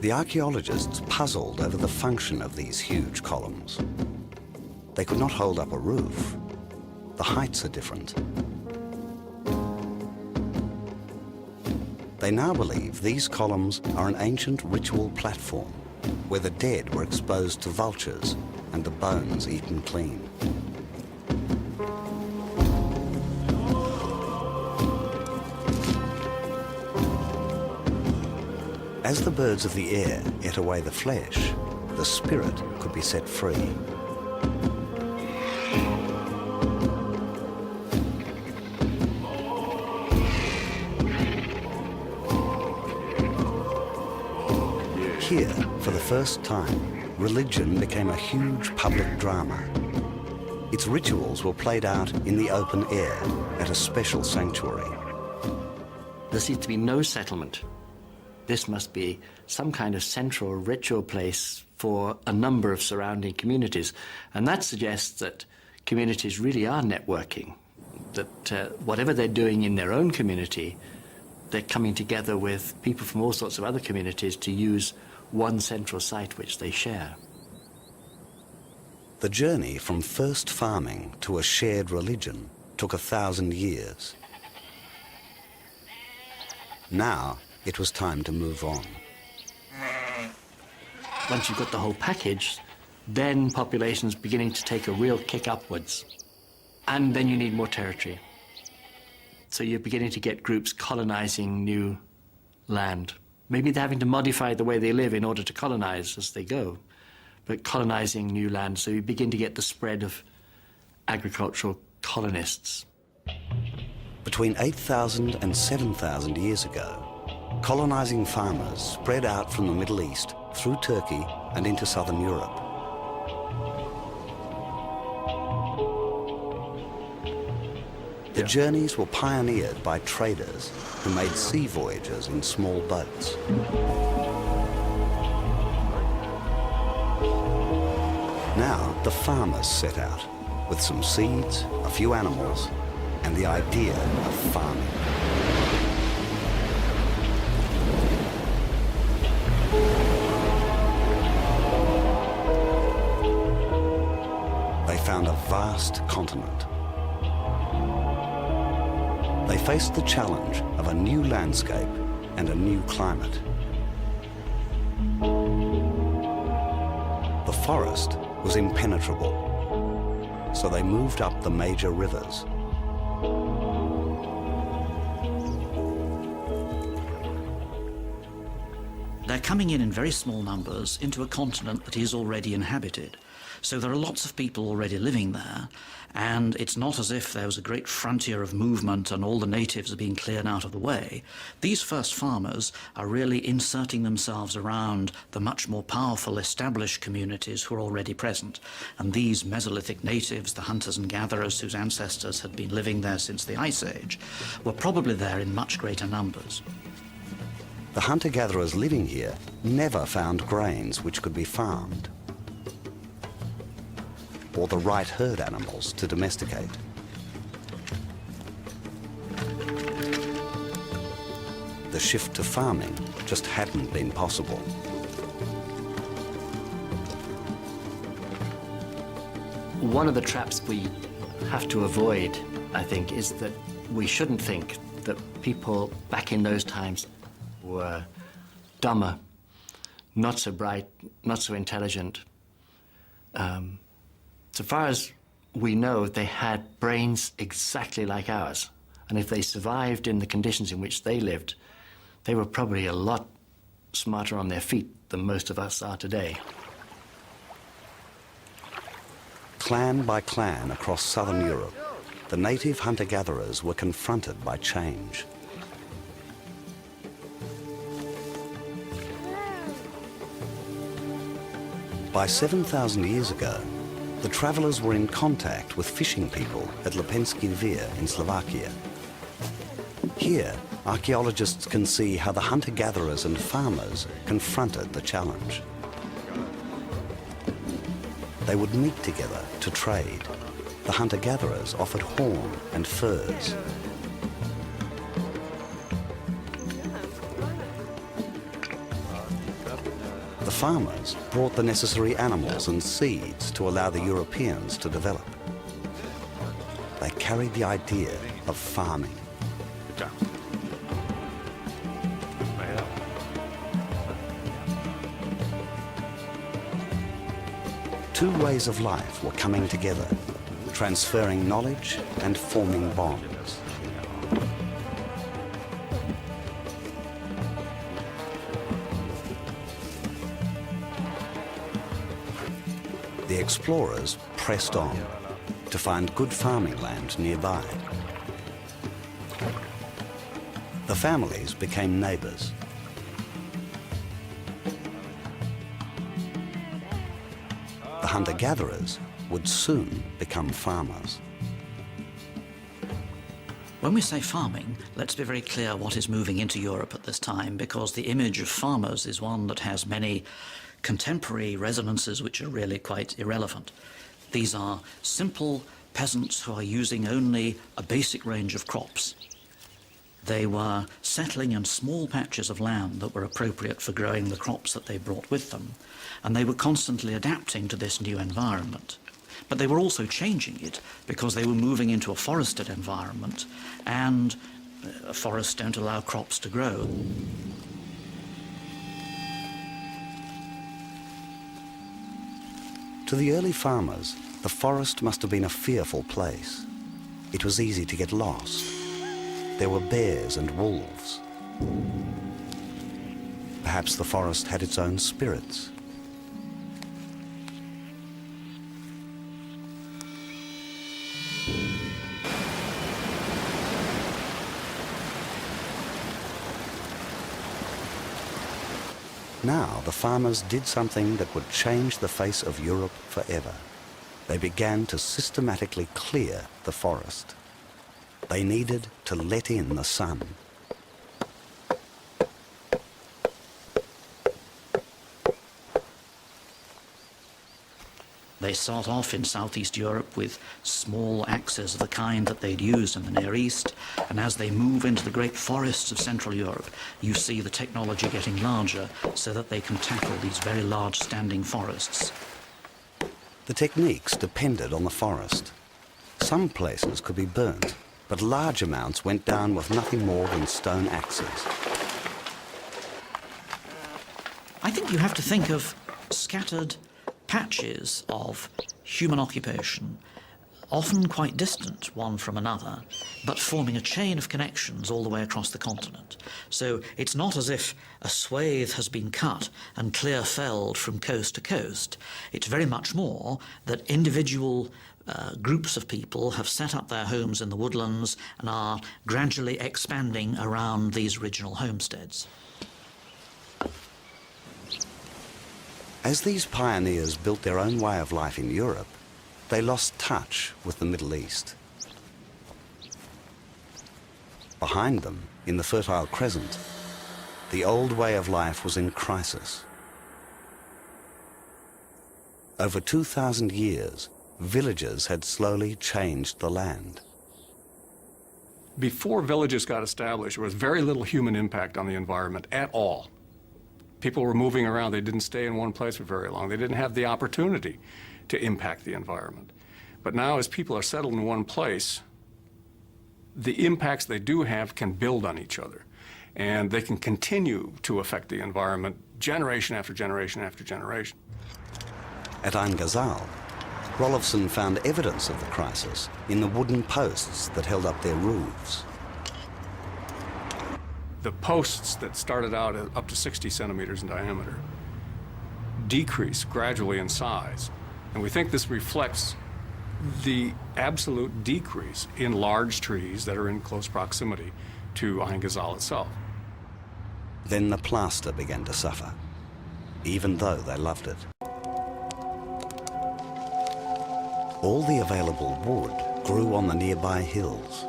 The archaeologists puzzled over the function of these huge columns. They could not hold up a roof. The heights are different. They now believe these columns are an ancient ritual platform where the dead were exposed to vultures and the bones eaten clean. As the birds of the air ate away the flesh, the spirit could be set free. Here, for the first time, religion became a huge public drama. Its rituals were played out in the open air at a special sanctuary. There seems to be no settlement. This must be some kind of central ritual place for a number of surrounding communities. And that suggests that communities really are networking, that whatever they're doing in their own community, they're coming together with people from all sorts of other communities to use one central site which they share. The journey from first farming to a shared religion took 1,000 years. Now, it was time to move on. Once you've got the whole package, then population's beginning to take a real kick upwards. And then you need more territory. So you're beginning to get groups colonizing new land. Maybe they're having to modify the way they live in order to colonize as they go, but colonizing new land. So you begin to get the spread of agricultural colonists. Between 8,000 and 7,000 years ago, colonizing farmers spread out from the Middle East through Turkey and into southern Europe. The journeys were pioneered by traders who made sea voyages in small boats. Now the farmers set out with some seeds, a few animals, and the idea of farming. They found a vast continent. They faced the challenge of a new landscape and a new climate. The forest was impenetrable, so they moved up the major rivers. They're coming in very small numbers into a continent that is already inhabited. So there are lots of people already living there, and it's not as if there was a great frontier of movement and all the natives are being cleared out of the way. These first farmers are really inserting themselves around the much more powerful established communities who are already present. And these Mesolithic natives, the hunters and gatherers whose ancestors had been living there since the Ice Age, were probably there in much greater numbers. The hunter-gatherers living here never found grains which could be farmed, or the right herd animals to domesticate. The shift to farming just hadn't been possible. One of the traps we have to avoid, I think, is that we shouldn't think that people back in those times were dumber, not so bright, not so intelligent. So far as we know, they had brains exactly like ours. And if they survived in the conditions in which they lived, they were probably a lot smarter on their feet than most of us are today. Clan by clan across southern Europe, the native hunter-gatherers were confronted by change. By 7,000 years ago, the travellers were in contact with fishing people at Lepenski Vir in Slovakia. Here, archaeologists can see how the hunter-gatherers and farmers confronted the challenge. They would meet together to trade. The hunter-gatherers offered horn and furs. The farmers brought the necessary animals and seeds to allow the Europeans to develop. They carried the idea of farming. Two ways of life were coming together, transferring knowledge and forming bonds. The explorers pressed on to find good farming land nearby. The families became neighbours. The hunter-gatherers would soon become farmers. When we say farming, let's be very clear what is moving into Europe at this time, because the image of farmers is one that has many contemporary resonances which are really quite irrelevant. These are simple peasants who are using only a basic range of crops. They were settling in small patches of land that were appropriate for growing the crops that they brought with them, and they were constantly adapting to this new environment. But they were also changing it because they were moving into a forested environment, and forests don't allow crops to grow. To the early farmers, the forest must have been a fearful place. It was easy to get lost. There were bears and wolves. Perhaps the forest had its own spirits. Now the farmers did something that would change the face of Europe forever. They began to systematically clear the forest. They needed to let in the sun. They start off in Southeast Europe with small axes of the kind that they'd used in the Near East, and as they move into the great forests of Central Europe, you see the technology getting larger so that they can tackle these very large standing forests. The techniques depended on the forest. Some places could be burnt, but large amounts went down with nothing more than stone axes. I think you have to think of scattered patches of human occupation, often quite distant one from another, but forming a chain of connections all the way across the continent. So it's not as if a swathe has been cut and clear felled from coast to coast. It's very much more that individual groups of people have set up their homes in the woodlands and are gradually expanding around these original homesteads. As these pioneers built their own way of life in Europe, they lost touch with the Middle East. Behind them, in the Fertile Crescent, the old way of life was in crisis. Over 2,000 years, villages had slowly changed the land. Before villages got established, there was very little human impact on the environment at all. People were moving around. They didn't stay in one place for very long. They didn't have the opportunity to impact the environment. But now, as people are settled in one place, the impacts they do have can build on each other. And they can continue to affect the environment generation after generation after generation. At Ain Ghazal, Rolofson found evidence of the crisis in the wooden posts that held up their roofs. The posts that started out at up to 60 centimeters in diameter decrease gradually in size. And we think this reflects the absolute decrease in large trees that are in close proximity to Ain Ghazal itself. Then the plaster began to suffer, even though they loved it. All the available wood grew on the nearby hills.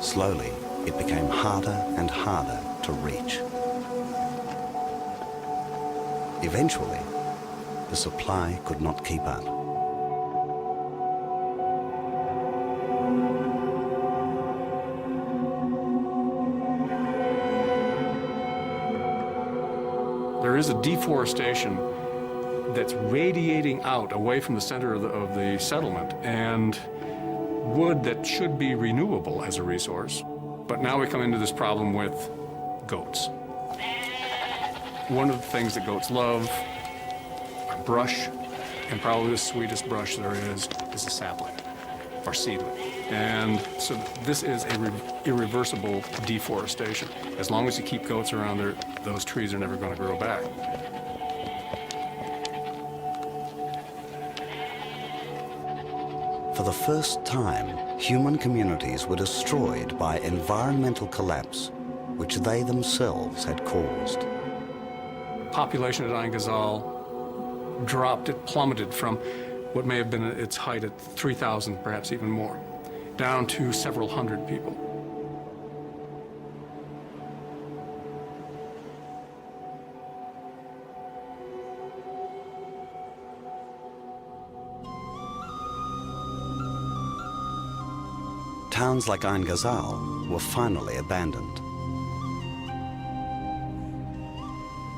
Slowly, it became harder and harder to reach. Eventually, the supply could not keep up. There is a deforestation that's radiating out away from the center of the settlement, and wood that should be renewable as a resource. But now we come into this problem with goats. One of the things that goats love are brush, and probably the sweetest brush there is a sapling or seedling. And so this is a irreversible deforestation. As long as you keep goats around there, those trees are never going to grow back. For the first time, human communities were destroyed by environmental collapse, which they themselves had caused. Population at Ain Ghazal dropped, it plummeted from what may have been its height at 3,000, perhaps even more, down to several hundred people. Towns like Ain Ghazal were finally abandoned.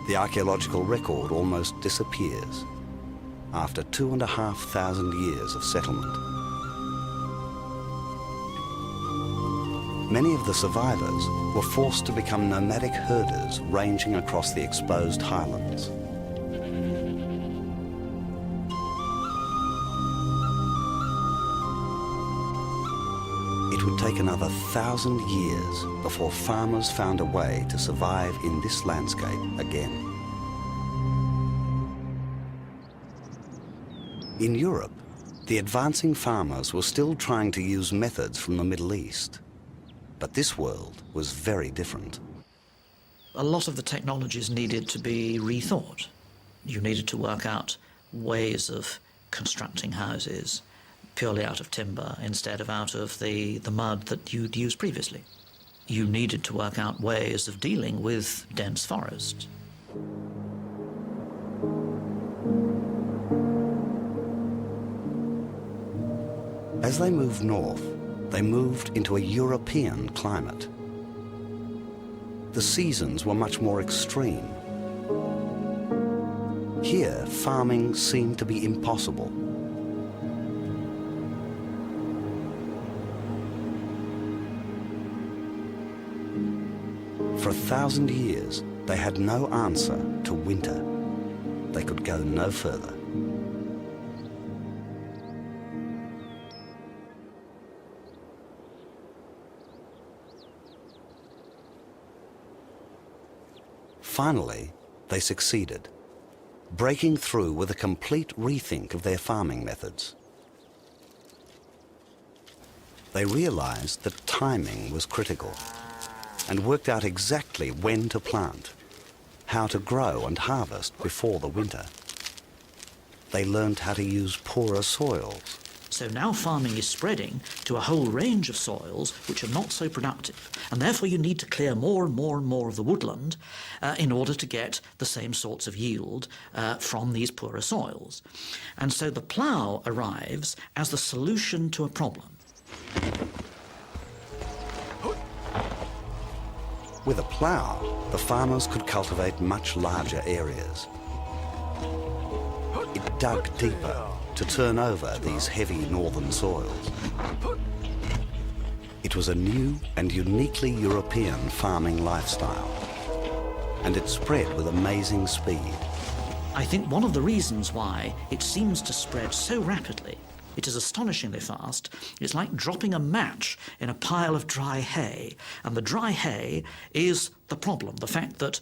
The archaeological record almost disappears after 2,500 years of settlement. Many of the survivors were forced to become nomadic herders ranging across the exposed highlands. It would take another 1,000 years before farmers found a way to survive in this landscape again. In Europe, the advancing farmers were still trying to use methods from the Middle East. But this world was very different. A lot of the technologies needed to be rethought. You needed to work out ways of constructing houses purely out of timber instead of out of the mud that you'd used previously. You needed to work out ways of dealing with dense forest. As they moved north, they moved into a European climate. The seasons were much more extreme. Here, farming seemed to be impossible. For 1,000 years, they had no answer to winter. They could go no further. Finally, they succeeded, breaking through with a complete rethink of their farming methods. They realized that timing was critical and worked out exactly when to plant, how to grow and harvest before the winter. They learned how to use poorer soils. So now farming is spreading to a whole range of soils which are not so productive, and therefore you need to clear more and more and more of the woodland in order to get the same sorts of yield from these poorer soils. And so the plough arrives as the solution to a problem. With a plough, the farmers could cultivate much larger areas. It dug deeper to turn over these heavy northern soils. It was a new and uniquely European farming lifestyle, and it spread with amazing speed. I think one of the reasons why it seems to spread so rapidly, it is astonishingly fast, it's like dropping a match in a pile of dry hay. And the dry hay is the problem, the fact that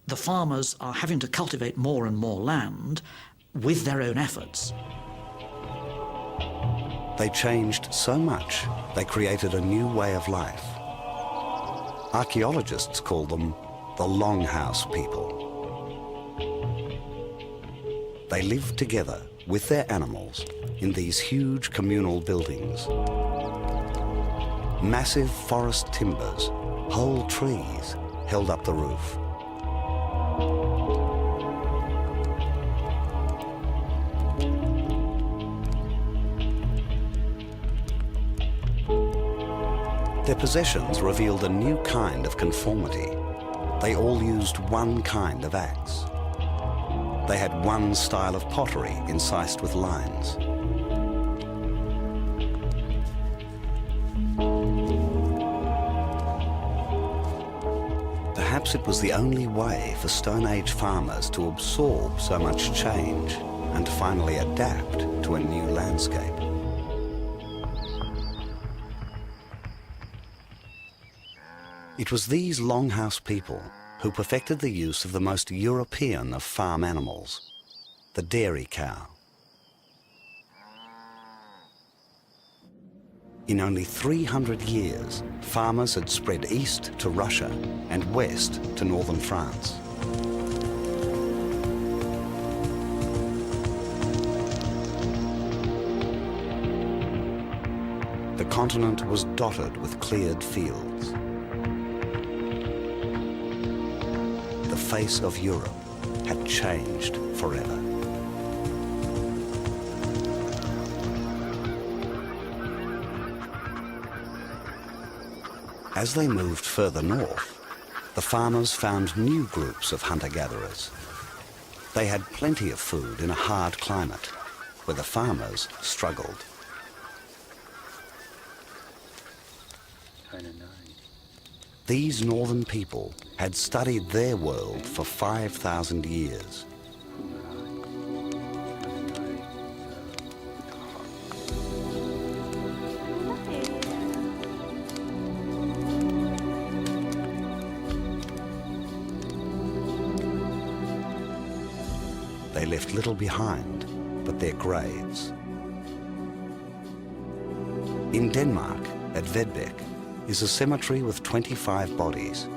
the farmers are having to cultivate more and more land with their own efforts. They changed so much, they created a new way of life. Archaeologists call them the Longhouse people. They lived together with their animals in these huge communal buildings. Massive forest timbers, whole trees, held up the roof. Their possessions revealed a new kind of conformity. They all used one kind of axe. They had one style of pottery incised with lines. Perhaps it was the only way for Stone Age farmers to absorb so much change and finally adapt to a new landscape. It was these Longhouse people who perfected the use of the most European of farm animals, the dairy cow. In only 300 years, farmers had spread east to Russia and west to northern France. The continent was dotted with cleared fields. The face of Europe had changed forever. As they moved further north, the farmers found new groups of hunter-gatherers. They had plenty of food in a hard climate, where the farmers struggled. These northern people had studied their world for 5,000 years. They left little behind but their graves. In Denmark, at Vedbæk, is a cemetery with 25 bodies.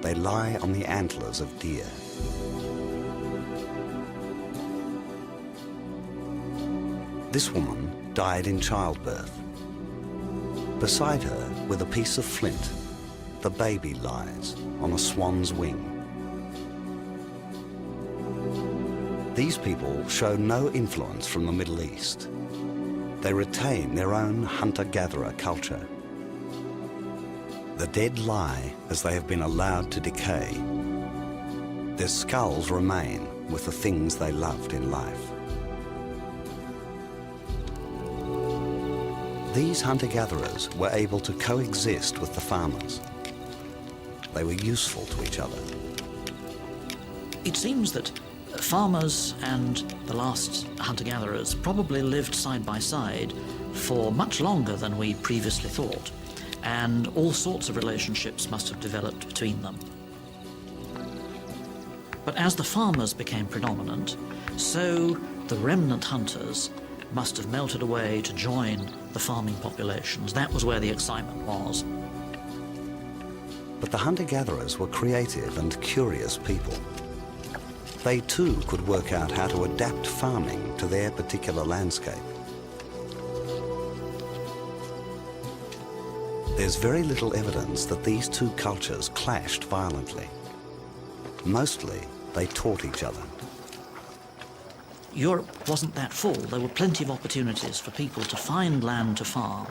They lie on the antlers of deer. This woman died in childbirth. Beside her, with a piece of flint, the baby lies on a swan's wing. These people show no influence from the Middle East. They retain their own hunter-gatherer culture. The dead lie as they have been allowed to decay. Their skulls remain with the things they loved in life. These hunter-gatherers were able to coexist with the farmers. They were useful to each other. It seems that farmers and the last hunter-gatherers probably lived side by side for much longer than we previously thought, and all sorts of relationships must have developed between them. But as the farmers became predominant, so the remnant hunters must have melted away to join the farming populations. That was where the excitement was. But the hunter-gatherers were creative and curious people. They too could work out how to adapt farming to their particular landscape. There's very little evidence that these two cultures clashed violently. Mostly, they taught each other. Europe wasn't that full. There were plenty of opportunities for people to find land to farm.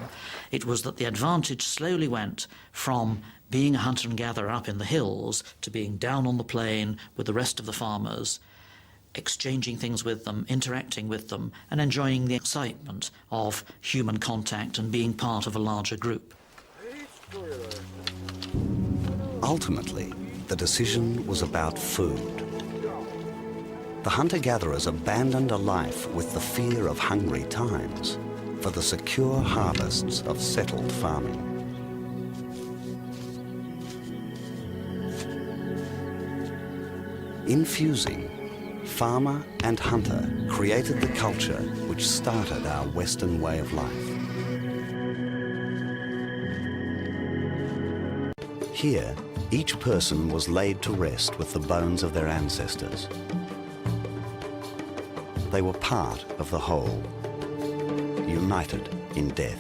It was that the advantage slowly went from being a hunter and gatherer up in the hills to being down on the plain with the rest of the farmers, exchanging things with them, interacting with them, and enjoying the excitement of human contact and being part of a larger group. Ultimately, the decision was about food. The hunter-gatherers abandoned a life with the fear of hungry times for the secure harvests of settled farming. In fusing, farmer and hunter created the culture which started our Western way of life. Here, each person was laid to rest with the bones of their ancestors. They were part of the whole, united in death.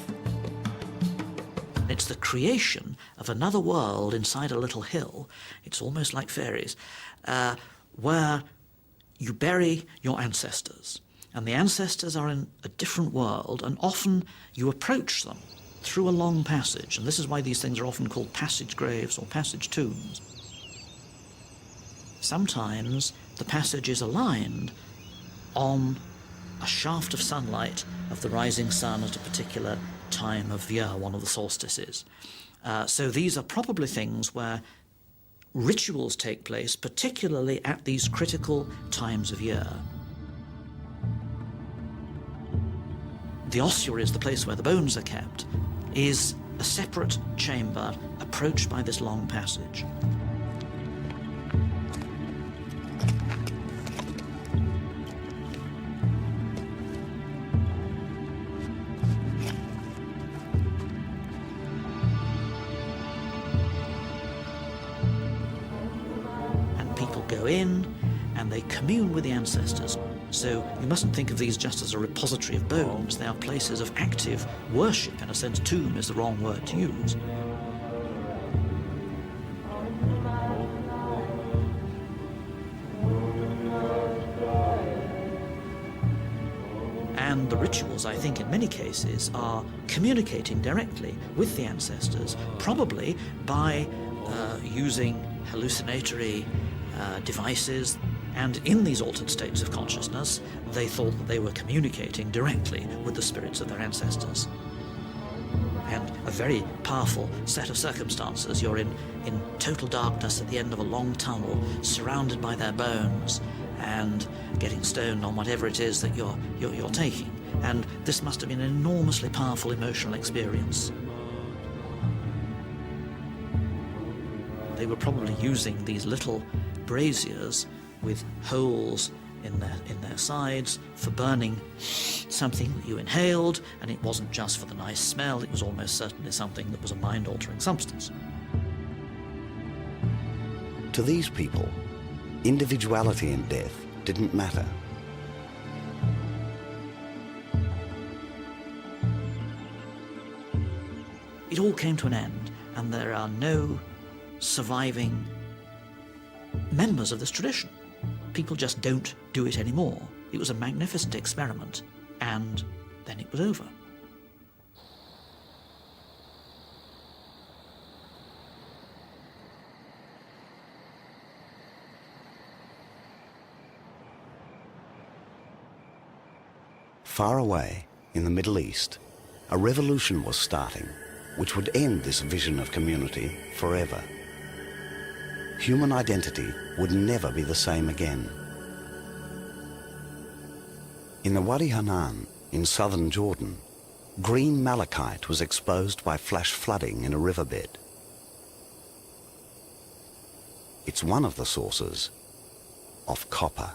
It's the creation of another world inside a little hill. It's almost like fairies, where you bury your ancestors. And the ancestors are in a different world, and often you approach them through a long passage. And this is why these things are often called passage graves or passage tombs. Sometimes the passage is aligned on a shaft of sunlight of the rising sun at a particular time of year, one of the solstices. So these are probably things where rituals take place, particularly at these critical times of year. The ossuaries, the place where the bones are kept, is a separate chamber approached by this long passage. Go in and they commune with the ancestors. So you mustn't think of these just as a repository of bones. They are places of active worship. In a sense, tomb is the wrong word to use. And the rituals, I think, in many cases, are communicating directly with the ancestors, probably by using hallucinatory devices, and in these altered states of consciousness, they thought that they were communicating directly with the spirits of their ancestors. And a very powerful set of circumstances. You're in total darkness at the end of a long tunnel, surrounded by their bones, and getting stoned on whatever it is that you're taking. And this must have been an enormously powerful emotional experience. They were probably using these little braziers with holes in their sides for burning something that you inhaled, and it wasn't just for the nice smell, it was almost certainly something that was a mind-altering substance. To these people, individuality in death didn't matter. It all came to an end, and there are no surviving members of this tradition. People just don't do it anymore. It was a magnificent experiment, and then it was over. Far away, in the Middle East, a revolution was starting, which would end this vision of community forever. Human identity would never be the same again. In the Wadi Hanan, in southern Jordan, green malachite was exposed by flash flooding in a riverbed. It's one of the sources of copper.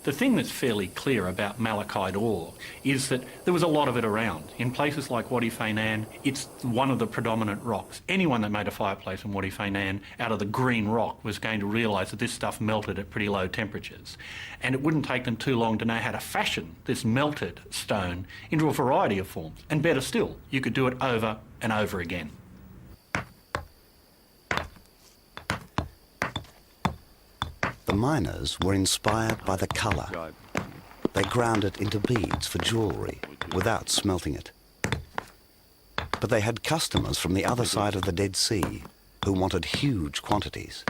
The thing that's fairly clear about malachite ore is that there was a lot of it around. In places like Wadi Fainan, it's one of the predominant rocks. Anyone that made a fireplace in Wadi Fainan out of the green rock was going to realise that this stuff melted at pretty low temperatures. And it wouldn't take them too long to know how to fashion this melted stone into a variety of forms. And better still, you could do it over and over again. The miners were inspired by the colour. They ground it into beads for jewellery without smelting it. But they had customers from the other side of the Dead Sea who wanted huge quantities.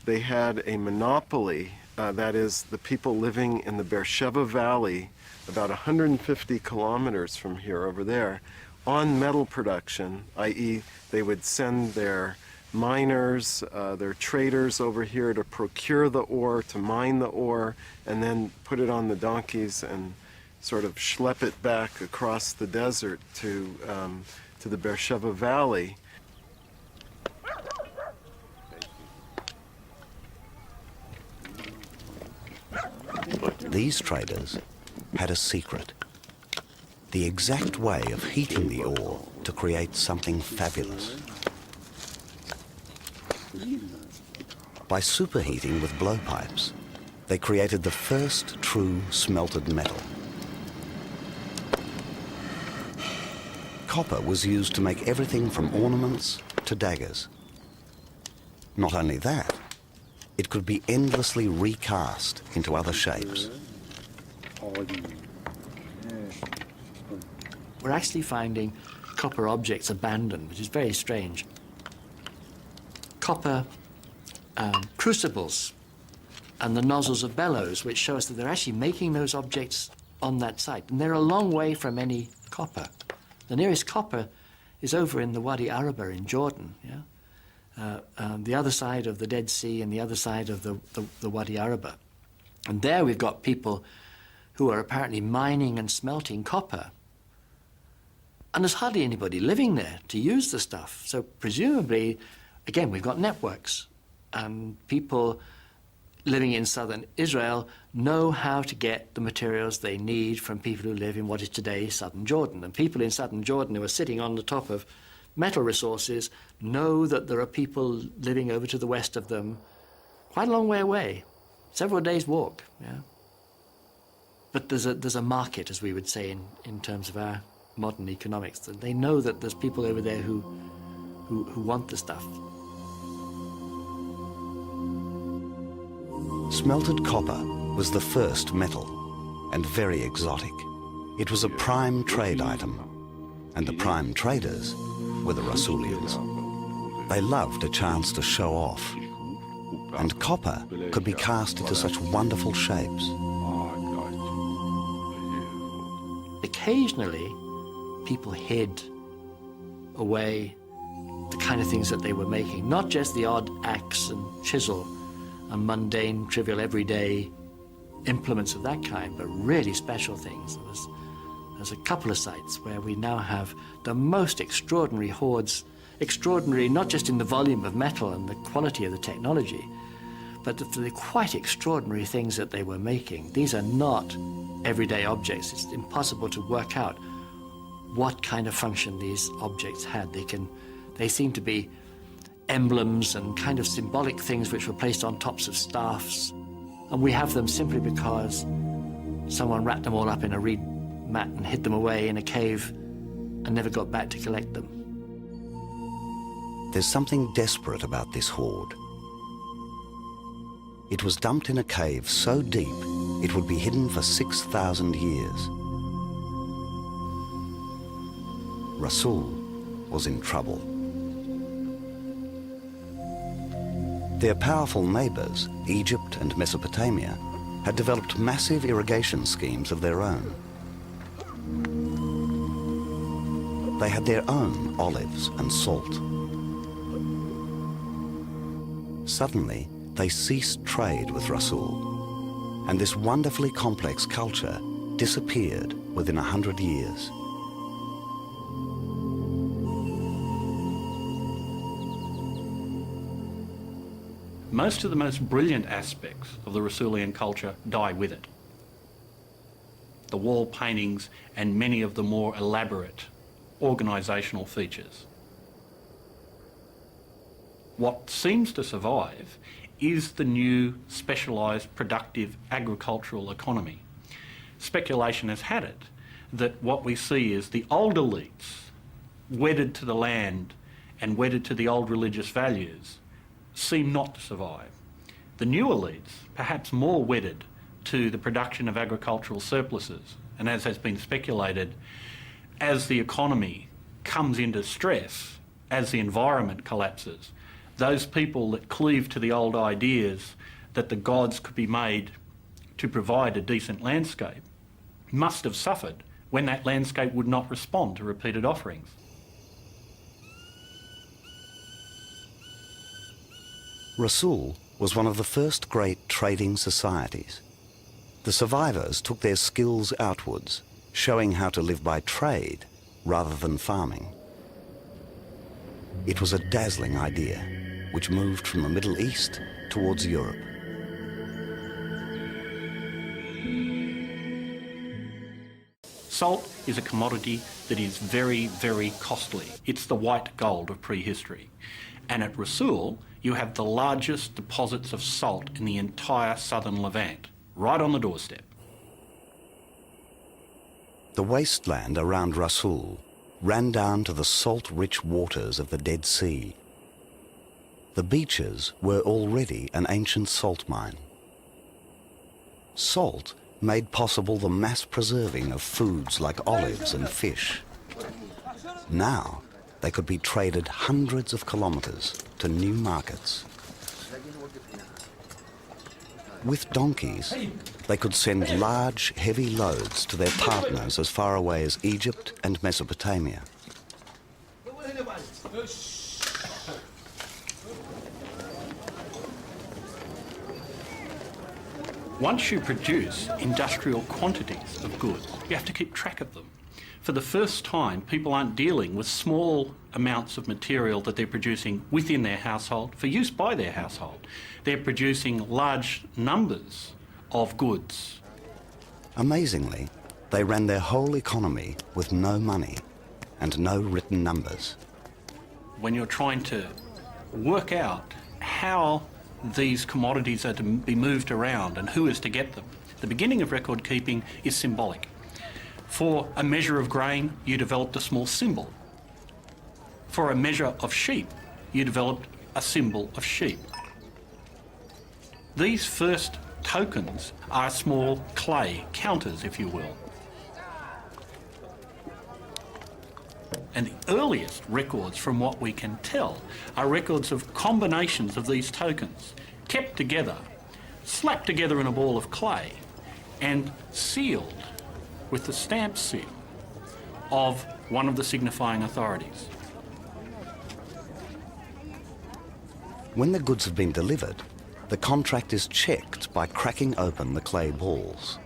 They had a monopoly, that is, the people living in the Beersheba Valley, about 150 kilometers from here over there, on metal production, i.e. they would send their miners, their traders over here to procure the ore, to mine the ore, and then put it on the donkeys and sort of schlep it back across the desert to the Beersheba Valley. These traders had a secret. The exact way of heating the ore to create something fabulous. By superheating with blowpipes, they created the first true smelted metal. Copper was used to make everything from ornaments to daggers. Not only that, it could be endlessly recast into other shapes. We're actually finding copper objects abandoned, which is very strange. Copper crucibles and the nozzles of bellows, which show us that they're actually making those objects on that site. And they're a long way from any copper. The nearest copper is over in the Wadi Araba in Jordan, yeah? The other side of the Dead Sea and the other side of the Wadi Araba. And there we've got people who are apparently mining and smelting copper. And there's hardly anybody living there to use the stuff. So presumably, again, we've got networks. And people living in southern Israel know how to get the materials they need from people who live in what is today southern Jordan. And people in southern Jordan who are sitting on the top of metal resources know that there are people living over to the west of them, quite a long way away, several days' walk. Yeah? But there's a market, as we would say in terms of our modern economics. They know that there's people over there who want the stuff. Smelted copper was the first metal, and very exotic. It was a prime trade item, and the prime traders were the Rasulians. They loved a chance to show off, and copper could be cast into such wonderful shapes. Occasionally, people hid away the kind of things that they were making, not just the odd axe and chisel and mundane, trivial, everyday implements of that kind, but really special things. There's a couple of sites where we now have the most extraordinary hoards, extraordinary not just in the volume of metal and the quality of the technology, but the quite extraordinary things that they were making. These are not everyday objects. It's impossible to work out what kind of function these objects had. They seem to be emblems and kind of symbolic things which were placed on tops of staffs. And we have them simply because someone wrapped them all up in a reed mat and hid them away in a cave and never got back to collect them. There's something desperate about this hoard. It was dumped in a cave so deep it would be hidden for 6,000 years. Rasul was in trouble. Their powerful neighbours, Egypt and Mesopotamia, had developed massive irrigation schemes of their own. They had their own olives and salt. Suddenly, they ceased trade with Rasul, and this wonderfully complex culture disappeared within 100 years. Most of the most brilliant aspects of the Rasulian culture die with it. The wall paintings and many of the more elaborate organisational features. What seems to survive is the new specialised productive agricultural economy. Speculation has had it that what we see is the old elites, wedded to the land and wedded to the old religious values, seem not to survive. The new elites, perhaps more wedded to the production of agricultural surpluses, and as has been speculated, as the economy comes into stress, as the environment collapses, those people that cleave to the old ideas that the gods could be made to provide a decent landscape must have suffered when that landscape would not respond to repeated offerings. Rasul was one of the first great trading societies. The survivors took their skills outwards, showing how to live by trade rather than farming. It was a dazzling idea, which moved from the Middle East towards Europe. Salt is a commodity that is very, very costly. It's the white gold of prehistory. And at Rasul, you have the largest deposits of salt in the entire southern Levant, right on the doorstep. The wasteland around Rasul ran down to the salt-rich waters of the Dead Sea. The beaches were already an ancient salt mine. Salt made possible the mass preserving of foods like olives and fish. Now, they could be traded hundreds of kilometers to new markets. With donkeys, they could send large, heavy loads to their partners as far away as Egypt and Mesopotamia. Once you produce industrial quantities of goods, you have to keep track of them. For the first time, people aren't dealing with small amounts of material that they're producing within their household for use by their household. They're producing large numbers of goods. Amazingly, they ran their whole economy with no money and no written numbers. When you're trying to work out how these commodities are to be moved around and who is to get them, the beginning of record keeping is symbolic. For a measure of grain, you developed a small symbol. For a measure of sheep, you developed a symbol of sheep. These first tokens are small clay counters, if you will. And the earliest records, from what we can tell, are records of combinations of these tokens, kept together, slapped together in a ball of clay, and sealed with the stamp seal of one of the signifying authorities. When the goods have been delivered, the contract is checked by cracking open the clay balls.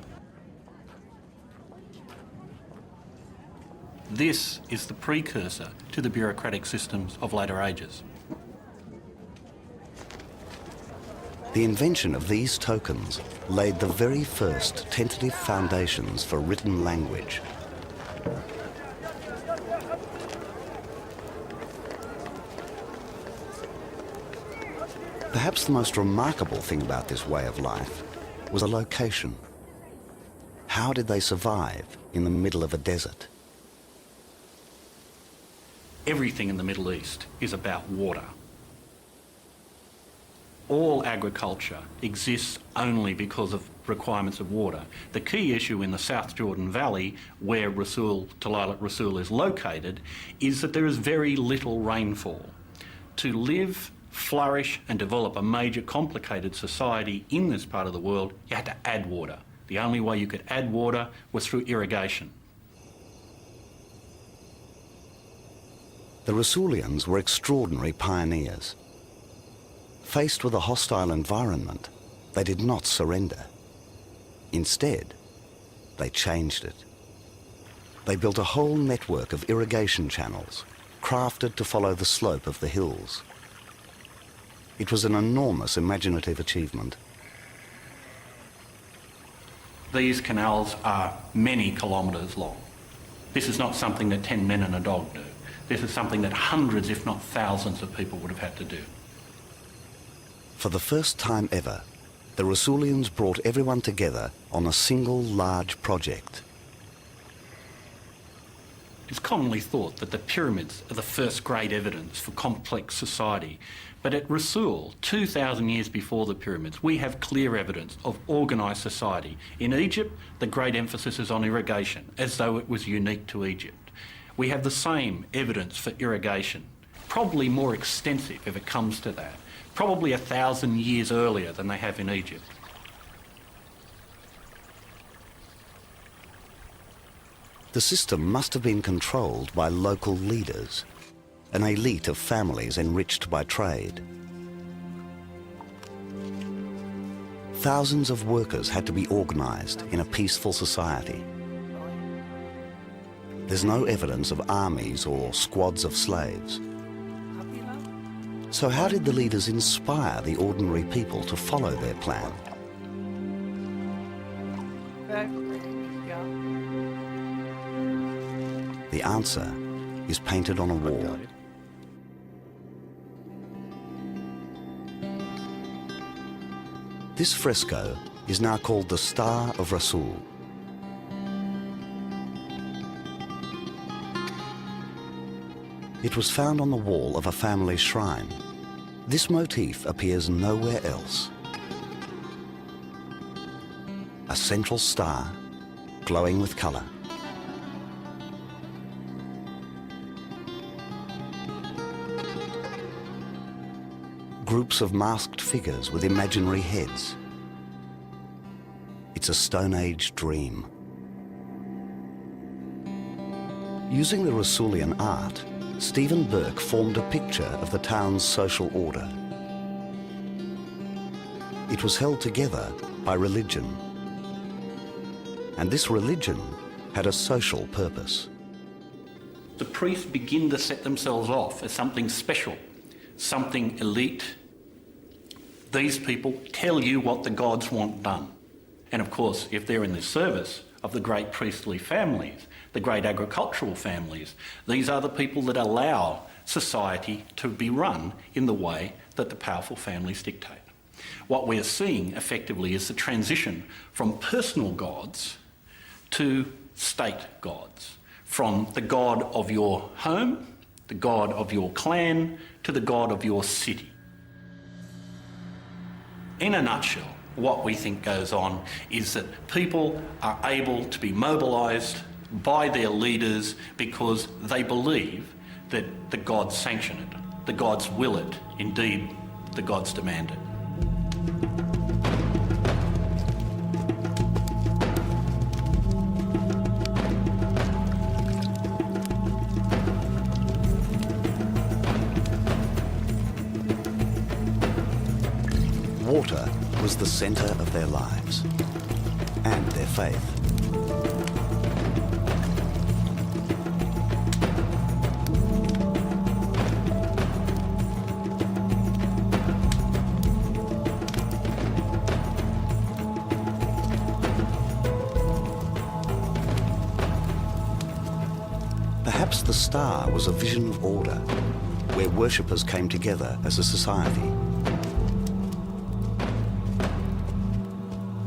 This is the precursor to the bureaucratic systems of later ages. The invention of these tokens laid the very first tentative foundations for written language. Perhaps the most remarkable thing about this way of life was a location. How did they survive in the middle of a desert? Everything in the Middle East is about water. All agriculture exists only because of requirements of water. The key issue in the South Jordan Valley, where Talalat Rasul is located, is that there is very little rainfall. To live, flourish and develop a major complicated society in this part of the world, you had to add water. The only way you could add water was through irrigation. The Rasulians were extraordinary pioneers. Faced with a hostile environment, they did not surrender. Instead, they changed it. They built a whole network of irrigation channels, crafted to follow the slope of the hills. It was an enormous imaginative achievement. These canals are many kilometres long. This is not something that 10 men and a dog do. This is something that hundreds, if not thousands, of people would have had to do. For the first time ever, the Rasulians brought everyone together on a single large project. It's commonly thought that the pyramids are the first great evidence for complex society. But at Rasul, 2,000 years before the pyramids, we have clear evidence of organised society. In Egypt, the great emphasis is on irrigation, as though it was unique to Egypt. We have the same evidence for irrigation, probably more extensive if it comes to that, probably 1,000 years earlier than they have in Egypt. The system must have been controlled by local leaders, an elite of families enriched by trade. Thousands of workers had to be organised in a peaceful society. There's no evidence of armies or squads of slaves. So how did the leaders inspire the ordinary people to follow their plan? The answer is painted on a wall. This fresco is now called the Star of Rasul. It was found on the wall of a family shrine. This motif appears nowhere else. A central star, glowing with colour. Groups of masked figures with imaginary heads. It's a Stone Age dream. Using the Rasulian art, Stephen Burke formed a picture of the town's social order. It was held together by religion. And this religion had a social purpose. The priests begin to set themselves off as something special, something elite. These people tell you what the gods want done. And of course, if they're in the service of the great priestly families, the great agricultural families, these are the people that allow society to be run in the way that the powerful families dictate. What we're seeing effectively is the transition from personal gods to state gods, from the god of your home, the god of your clan, to the god of your city. In a nutshell, what we think goes on is that people are able to be mobilised by their leaders because they believe that the gods sanction it, the gods will it, indeed the gods demand it. Water was the centre of their lives and their faith. the star was a vision of order, where worshippers came together as a society.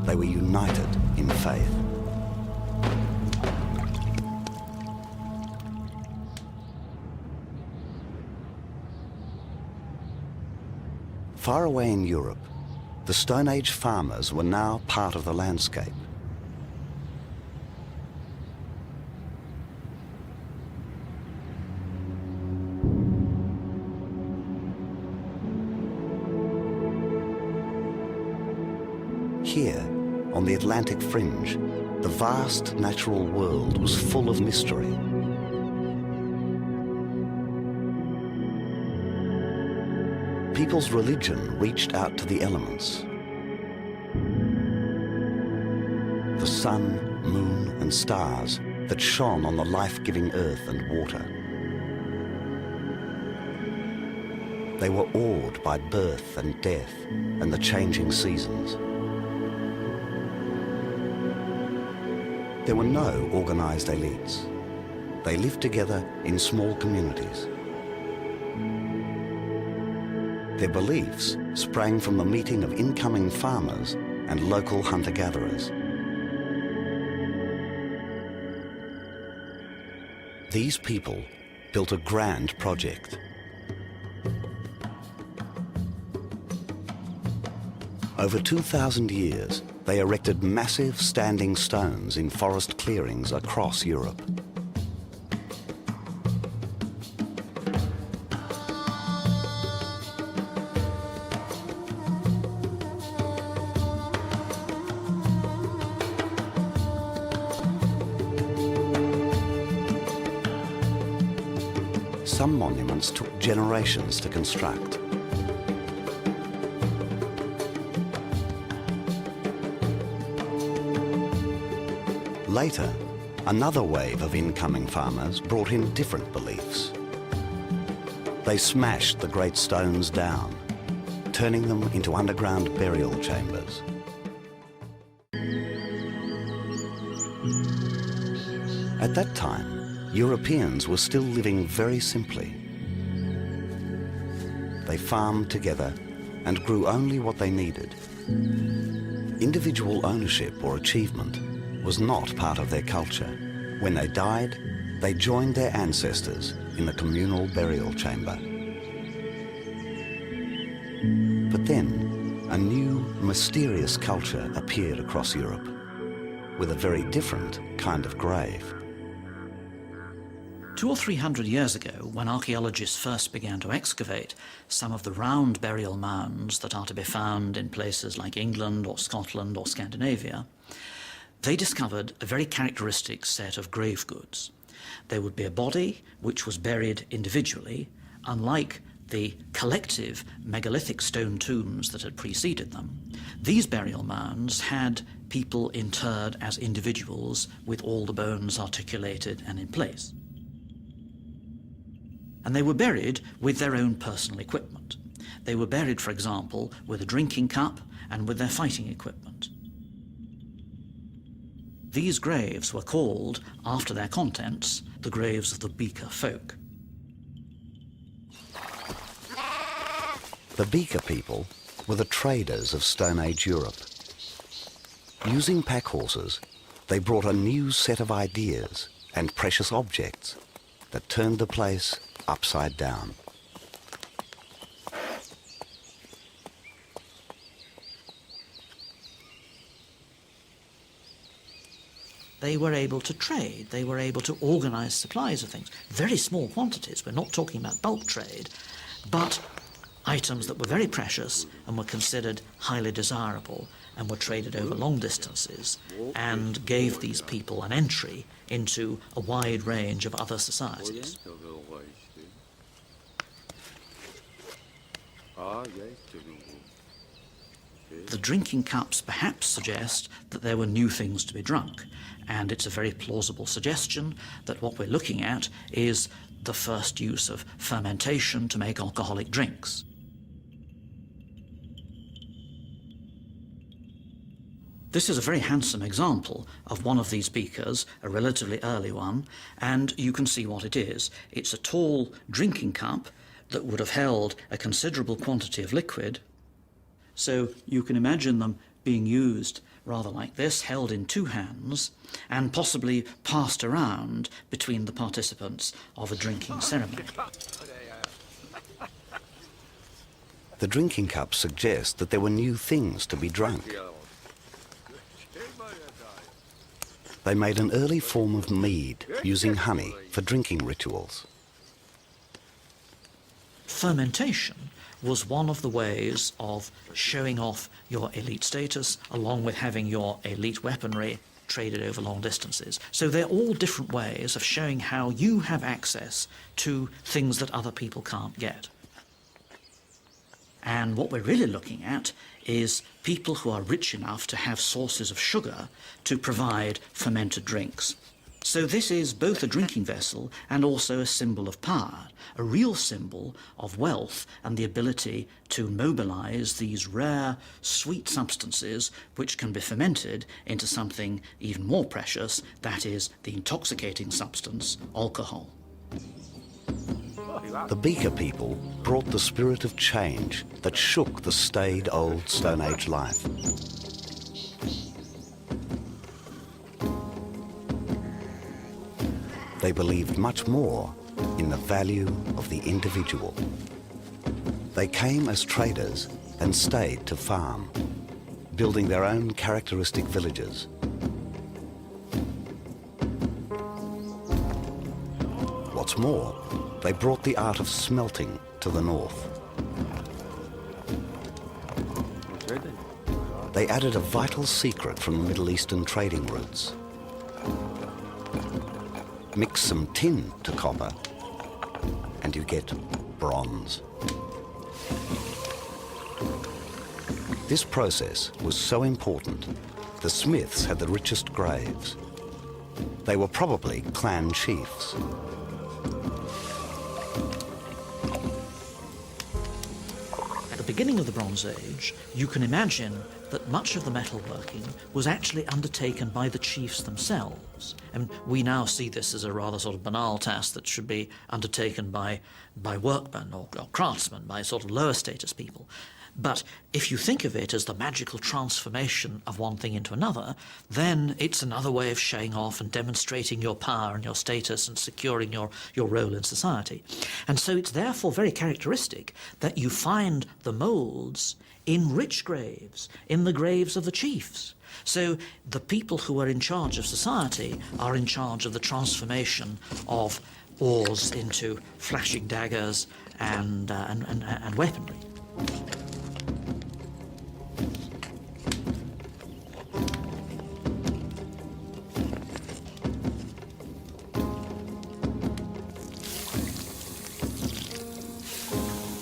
They were united in faith. Far away in Europe, the Stone Age farmers were now part of the landscape. Here, on the Atlantic fringe, the vast natural world was full of mystery. People's religion reached out to the elements. The sun, moon, and stars that shone on the life-giving earth and water. They were awed by birth and death and the changing seasons. There were no organized elites. They lived together in small communities. Their beliefs sprang from the meeting of incoming farmers and local hunter-gatherers. These people built a grand project. Over 2,000 years, they erected massive standing stones in forest clearings across Europe. Some monuments took generations to construct. Later, another wave of incoming farmers brought in different beliefs. They smashed the great stones down, turning them into underground burial chambers. At that time, Europeans were still living very simply. They farmed together and grew only what they needed. Individual ownership or achievement was not part of their culture. When they died, they joined their ancestors in the communal burial chamber. But then, a new, mysterious culture appeared across Europe, with a very different kind of grave. 200 or 300 years ago, when archaeologists first began to excavate some of the round burial mounds that are to be found in places like England or Scotland or Scandinavia, they discovered a very characteristic set of grave goods. There would be a body which was buried individually, unlike the collective megalithic stone tombs that had preceded them. These burial mounds had people interred as individuals with all the bones articulated and in place. And they were buried with their own personal equipment. They were buried, for example, with a drinking cup and with their fighting equipment. These graves were called, after their contents, the graves of the Beaker folk. The Beaker people were the traders of Stone Age Europe. Using pack horses, they brought a new set of ideas and precious objects that turned the place upside down. They were able to trade, they were able to organize supplies of things. Very small quantities, we're not talking about bulk trade, but items that were very precious and were considered highly desirable and were traded over long distances and gave these people an entry into a wide range of other societies. The drinking cups perhaps suggest that there were new things to be drunk, and it's a very plausible suggestion that what we're looking at is the first use of fermentation to make alcoholic drinks. This is a very handsome example of one of these beakers, a relatively early one, and you can see what it is. It's a tall drinking cup that would have held a considerable quantity of liquid. So you can imagine them being used rather like this, held in two hands, and possibly passed around between the participants of a drinking ceremony. The drinking cups suggest that there were new things to be drunk. They made an early form of mead using honey for drinking rituals. Fermentation was one of the ways of showing off your elite status, along with having your elite weaponry traded over long distances. So they're all different ways of showing how you have access to things that other people can't get. And what we're really looking at is people who are rich enough to have sources of sugar to provide fermented drinks. So this is both a drinking vessel and also a symbol of power, a real symbol of wealth and the ability to mobilize these rare, sweet substances which can be fermented into something even more precious, that is the intoxicating substance, alcohol. The Beaker people brought the spirit of change that shook the staid old Stone Age life. They believed much more in the value of the individual. They came as traders and stayed to farm, building their own characteristic villages. What's more, they brought the art of smelting to the north. They added a vital secret from the Middle Eastern trading routes. Mix some tin to copper, and you get bronze. This process was so important, the Smiths had the richest graves. They were probably clan chiefs. At the beginning of the Bronze Age, you can imagine that much of the metalworking was actually undertaken by the chiefs themselves. And we now see this as a rather sort of banal task that should be undertaken by workmen or craftsmen, by sort of lower status people. But if you think of it as the magical transformation of one thing into another, then it's another way of showing off and demonstrating your power and your status and securing your role in society. And so it's therefore very characteristic that you find the moulds in rich graves, in the graves of the chiefs. So the people who are in charge of society are in charge of the transformation of ores into flashing daggers and weaponry.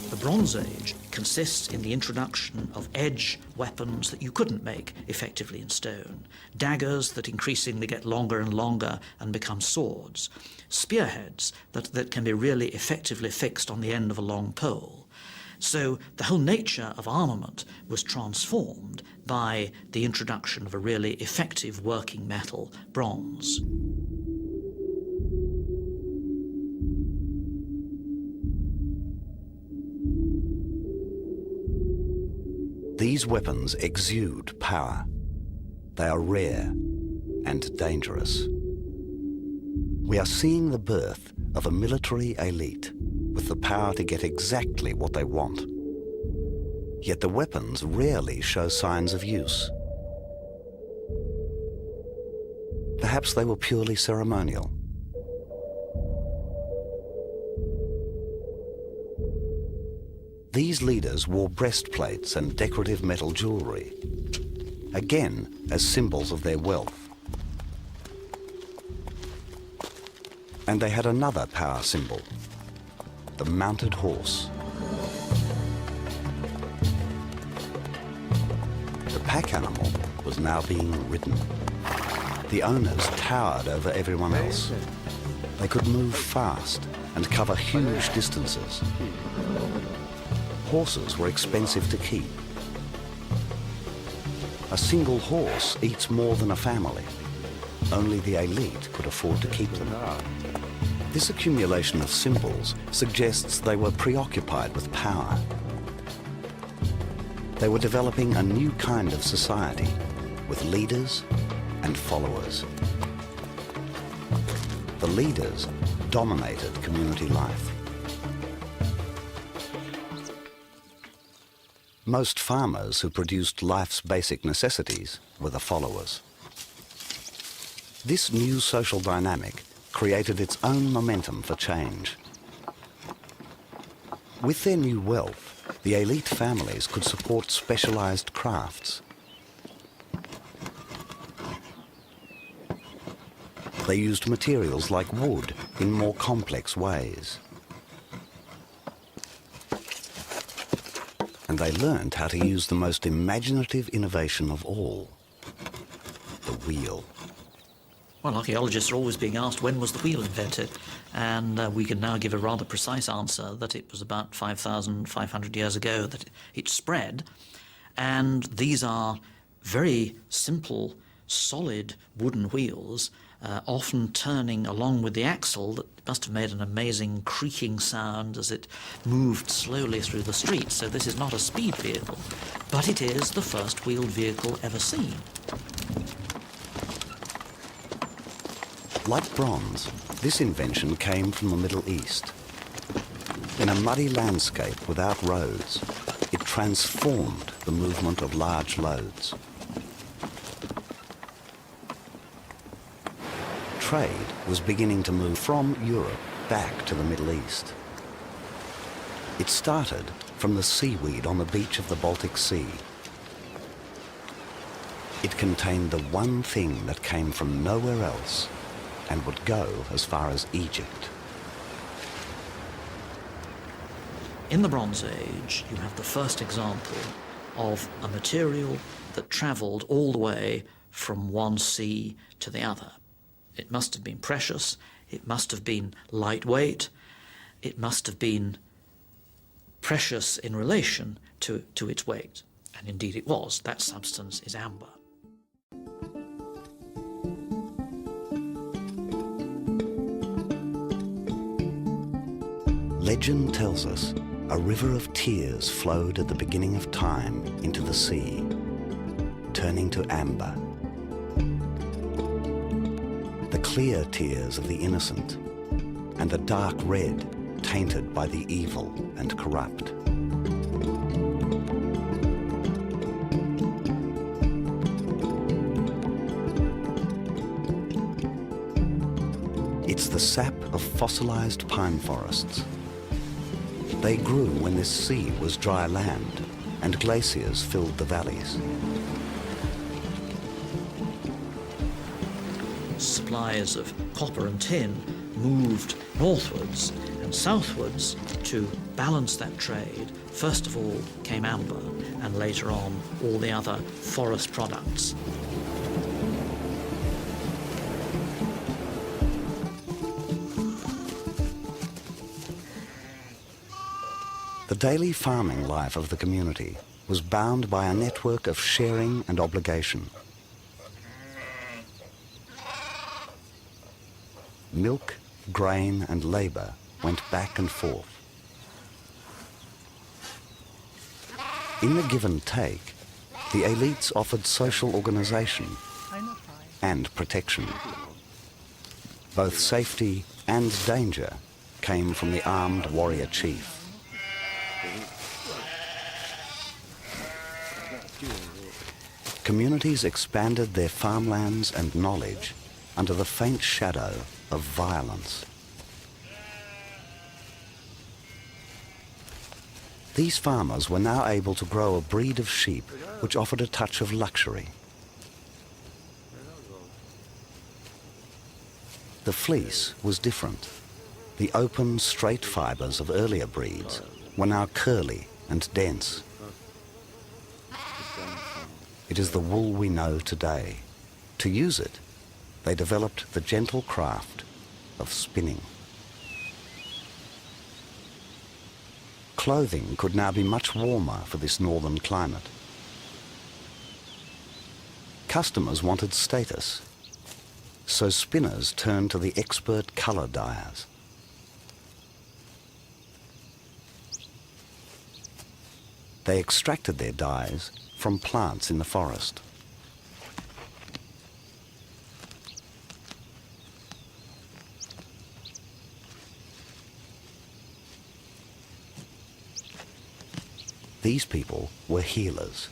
The Bronze Age consists in the introduction of edge weapons that you couldn't make effectively in stone, daggers that increasingly get longer and longer and become swords, spearheads that can be really effectively fixed on the end of a long pole. So the whole nature of armament was transformed by the introduction of a really effective working metal, bronze. These weapons exude power. They are rare and dangerous. We are seeing the birth of a military elite with the power to get exactly what they want. Yet the weapons rarely show signs of use. Perhaps they were purely ceremonial. These leaders wore breastplates and decorative metal jewelry, again as symbols of their wealth. And they had another power symbol, the mounted horse. The pack animal was now being ridden. The owners towered over everyone else. They could move fast and cover huge distances. Horses were expensive to keep. a single horse eats more than a family. Only the elite could afford to keep them. This accumulation of symbols suggests they were preoccupied with power. They were developing a new kind of society with leaders and followers. The leaders dominated community life. Most farmers who produced life's basic necessities were the followers. This new social dynamic created its own momentum for change. With their new wealth, the elite families could support specialized crafts. They used materials like wood in more complex ways. And they learned how to use the most imaginative innovation of all, the wheel. Well, archaeologists are always being asked when was the wheel invented, and we can now give a rather precise answer that it was about 5,500 years ago that it spread. And these are very simple, solid wooden wheels, often turning along with the axle that must have made an amazing creaking sound as it moved slowly through the streets. So this is not a speed vehicle, but it is the first wheeled vehicle ever seen. Like bronze, this invention came from the Middle East. In a muddy landscape without roads, it transformed the movement of large loads. Trade was beginning to move from Europe back to the Middle East. It started from the seaweed on the beach of the Baltic Sea. It contained the one thing that came from nowhere else and would go as far as Egypt. In the Bronze Age, you have the first example of a material that travelled all the way from one sea to the other. It must have been precious, it must have been lightweight, it must have been precious in relation to its weight. And indeed it was. That substance is amber. Legend tells us a river of tears flowed at the beginning of time into the sea, turning to amber. The clear tears of the innocent, and the dark red tainted by the evil and corrupt. It's the sap of fossilized pine forests. They grew when this sea was dry land and glaciers filled the valleys. Supplies of copper and tin moved northwards and southwards to balance that trade. First of all came amber, and later on all the other forest products. The daily farming life of the community was bound by a network of sharing and obligation. Milk, grain, and labour went back and forth. In the give and take, the elites offered social organisation and protection. Both safety and danger came from the armed warrior chief. Communities expanded their farmlands and knowledge under the faint shadow of violence. These farmers were now able to grow a breed of sheep which offered a touch of luxury. The fleece was different. The open, straight fibres of earlier breeds were now curly and dense. It is the wool we know today. To use it, they developed the gentle craft of spinning. Clothing could now be much warmer for this northern climate. customers wanted status, so spinners turned to the expert colour dyers. They extracted their dyes from plants in the forest. These people were healers,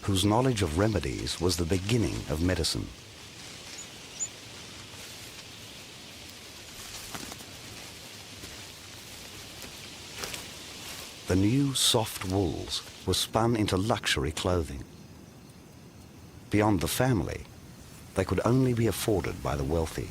whose knowledge of remedies was the beginning of medicine. The new soft wools were spun into luxury clothing. Beyond the family, they could only be afforded by the wealthy.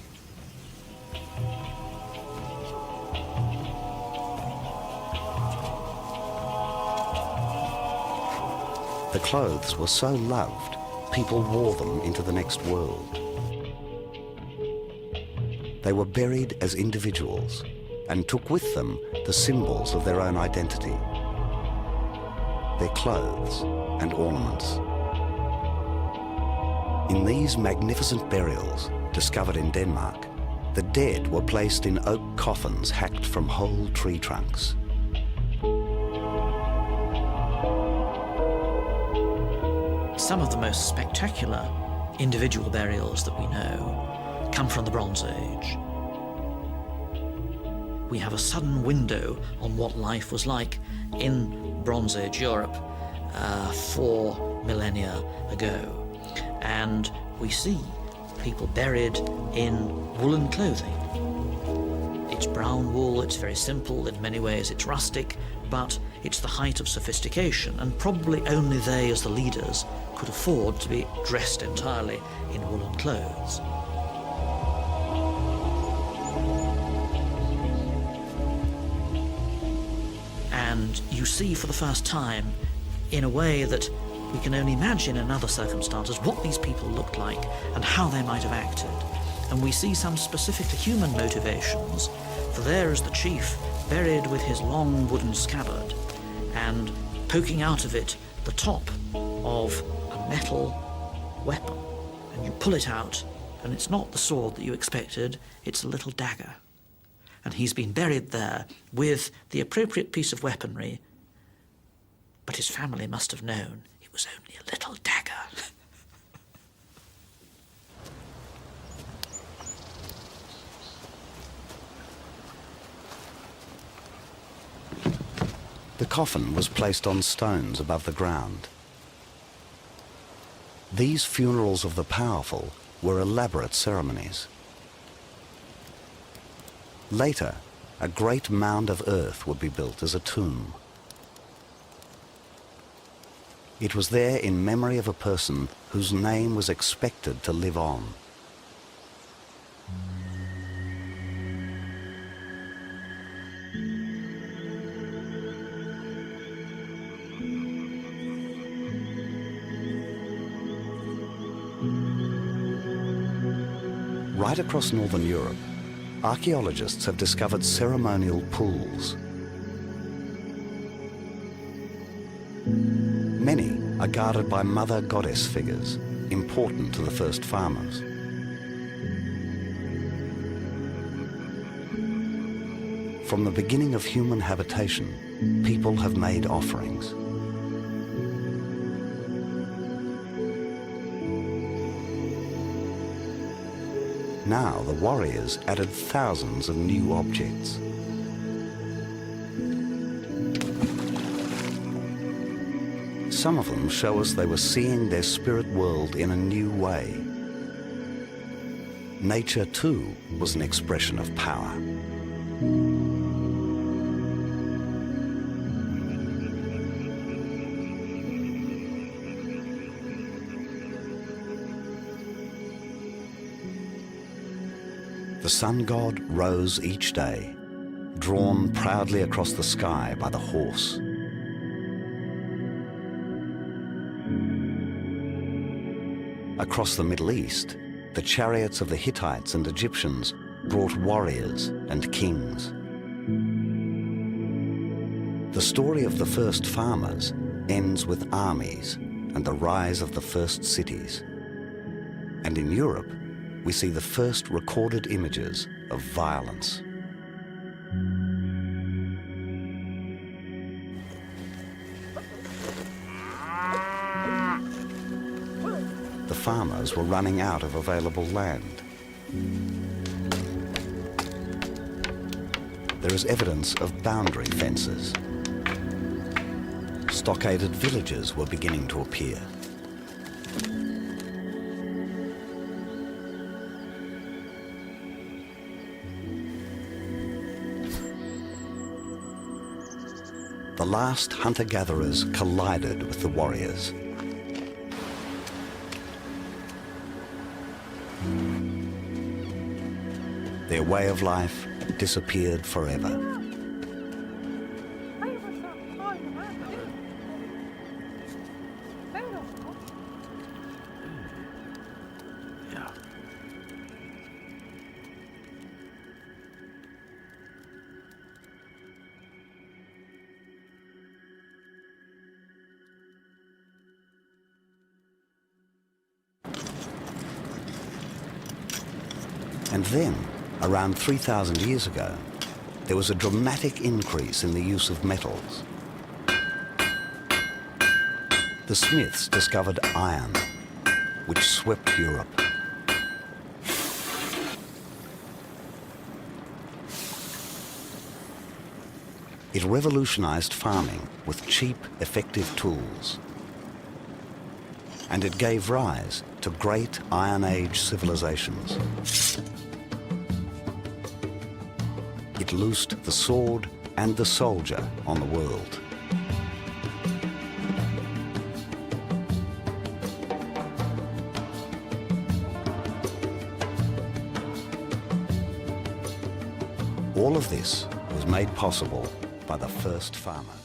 The clothes were so loved, people wore them into the next world. They were buried as individuals and took with them the symbols of their own identity, their clothes and ornaments. In these magnificent burials, discovered in Denmark, the dead were placed in oak coffins hacked from whole tree trunks. Some of the most spectacular individual burials that we know come from the Bronze Age. We have a sudden window on what life was like in Bronze Age Europe 4 millennia ago. And we see people buried in woolen clothing. It's brown wool, it's very simple, in many ways it's rustic, but it's the height of sophistication, and probably only they, as the leaders, could afford to be dressed entirely in woolen clothes. And you see for the first time, in a way that we can only imagine in other circumstances, what these people looked like and how they might have acted. And we see some specific human motivations, for there is the chief buried with his long wooden scabbard, and poking out of it the top of a metal weapon. And you pull it out, and it's not the sword that you expected, it's a little dagger. And he's been buried there with the appropriate piece of weaponry, but his family must have known it was only a little dagger. The coffin was placed on stones above the ground. These funerals of the powerful were elaborate ceremonies. Later, a great mound of earth would be built as a tomb. It was there in memory of a person whose name was expected to live on. Right across northern Europe, archaeologists have discovered ceremonial pools. Many are guarded by mother goddess figures, important to the first farmers. From the beginning of human habitation, people have made offerings. Now the warriors added thousands of new objects. Some of them show us they were seeing their spirit world in a new way. Nature, too, was an expression of power. The sun god rose each day, drawn proudly across the sky by the horse. Across the Middle East, the chariots of the Hittites and Egyptians brought warriors and kings. The story of the first farmers ends with armies and the rise of the first cities. And in Europe, we see the first recorded images of violence. The farmers were running out of available land. There is evidence of boundary fences. Stockaded villages were beginning to appear. The last hunter-gatherers collided with the warriors. Their way of life disappeared forever. And then, around 3,000 years ago, there was a dramatic increase in the use of metals. The smiths discovered iron, which swept Europe. It revolutionized farming with cheap, effective tools. And it gave rise to great Iron Age civilizations. It loosed the sword and the soldier on the world. All of this was made possible by the first farmer.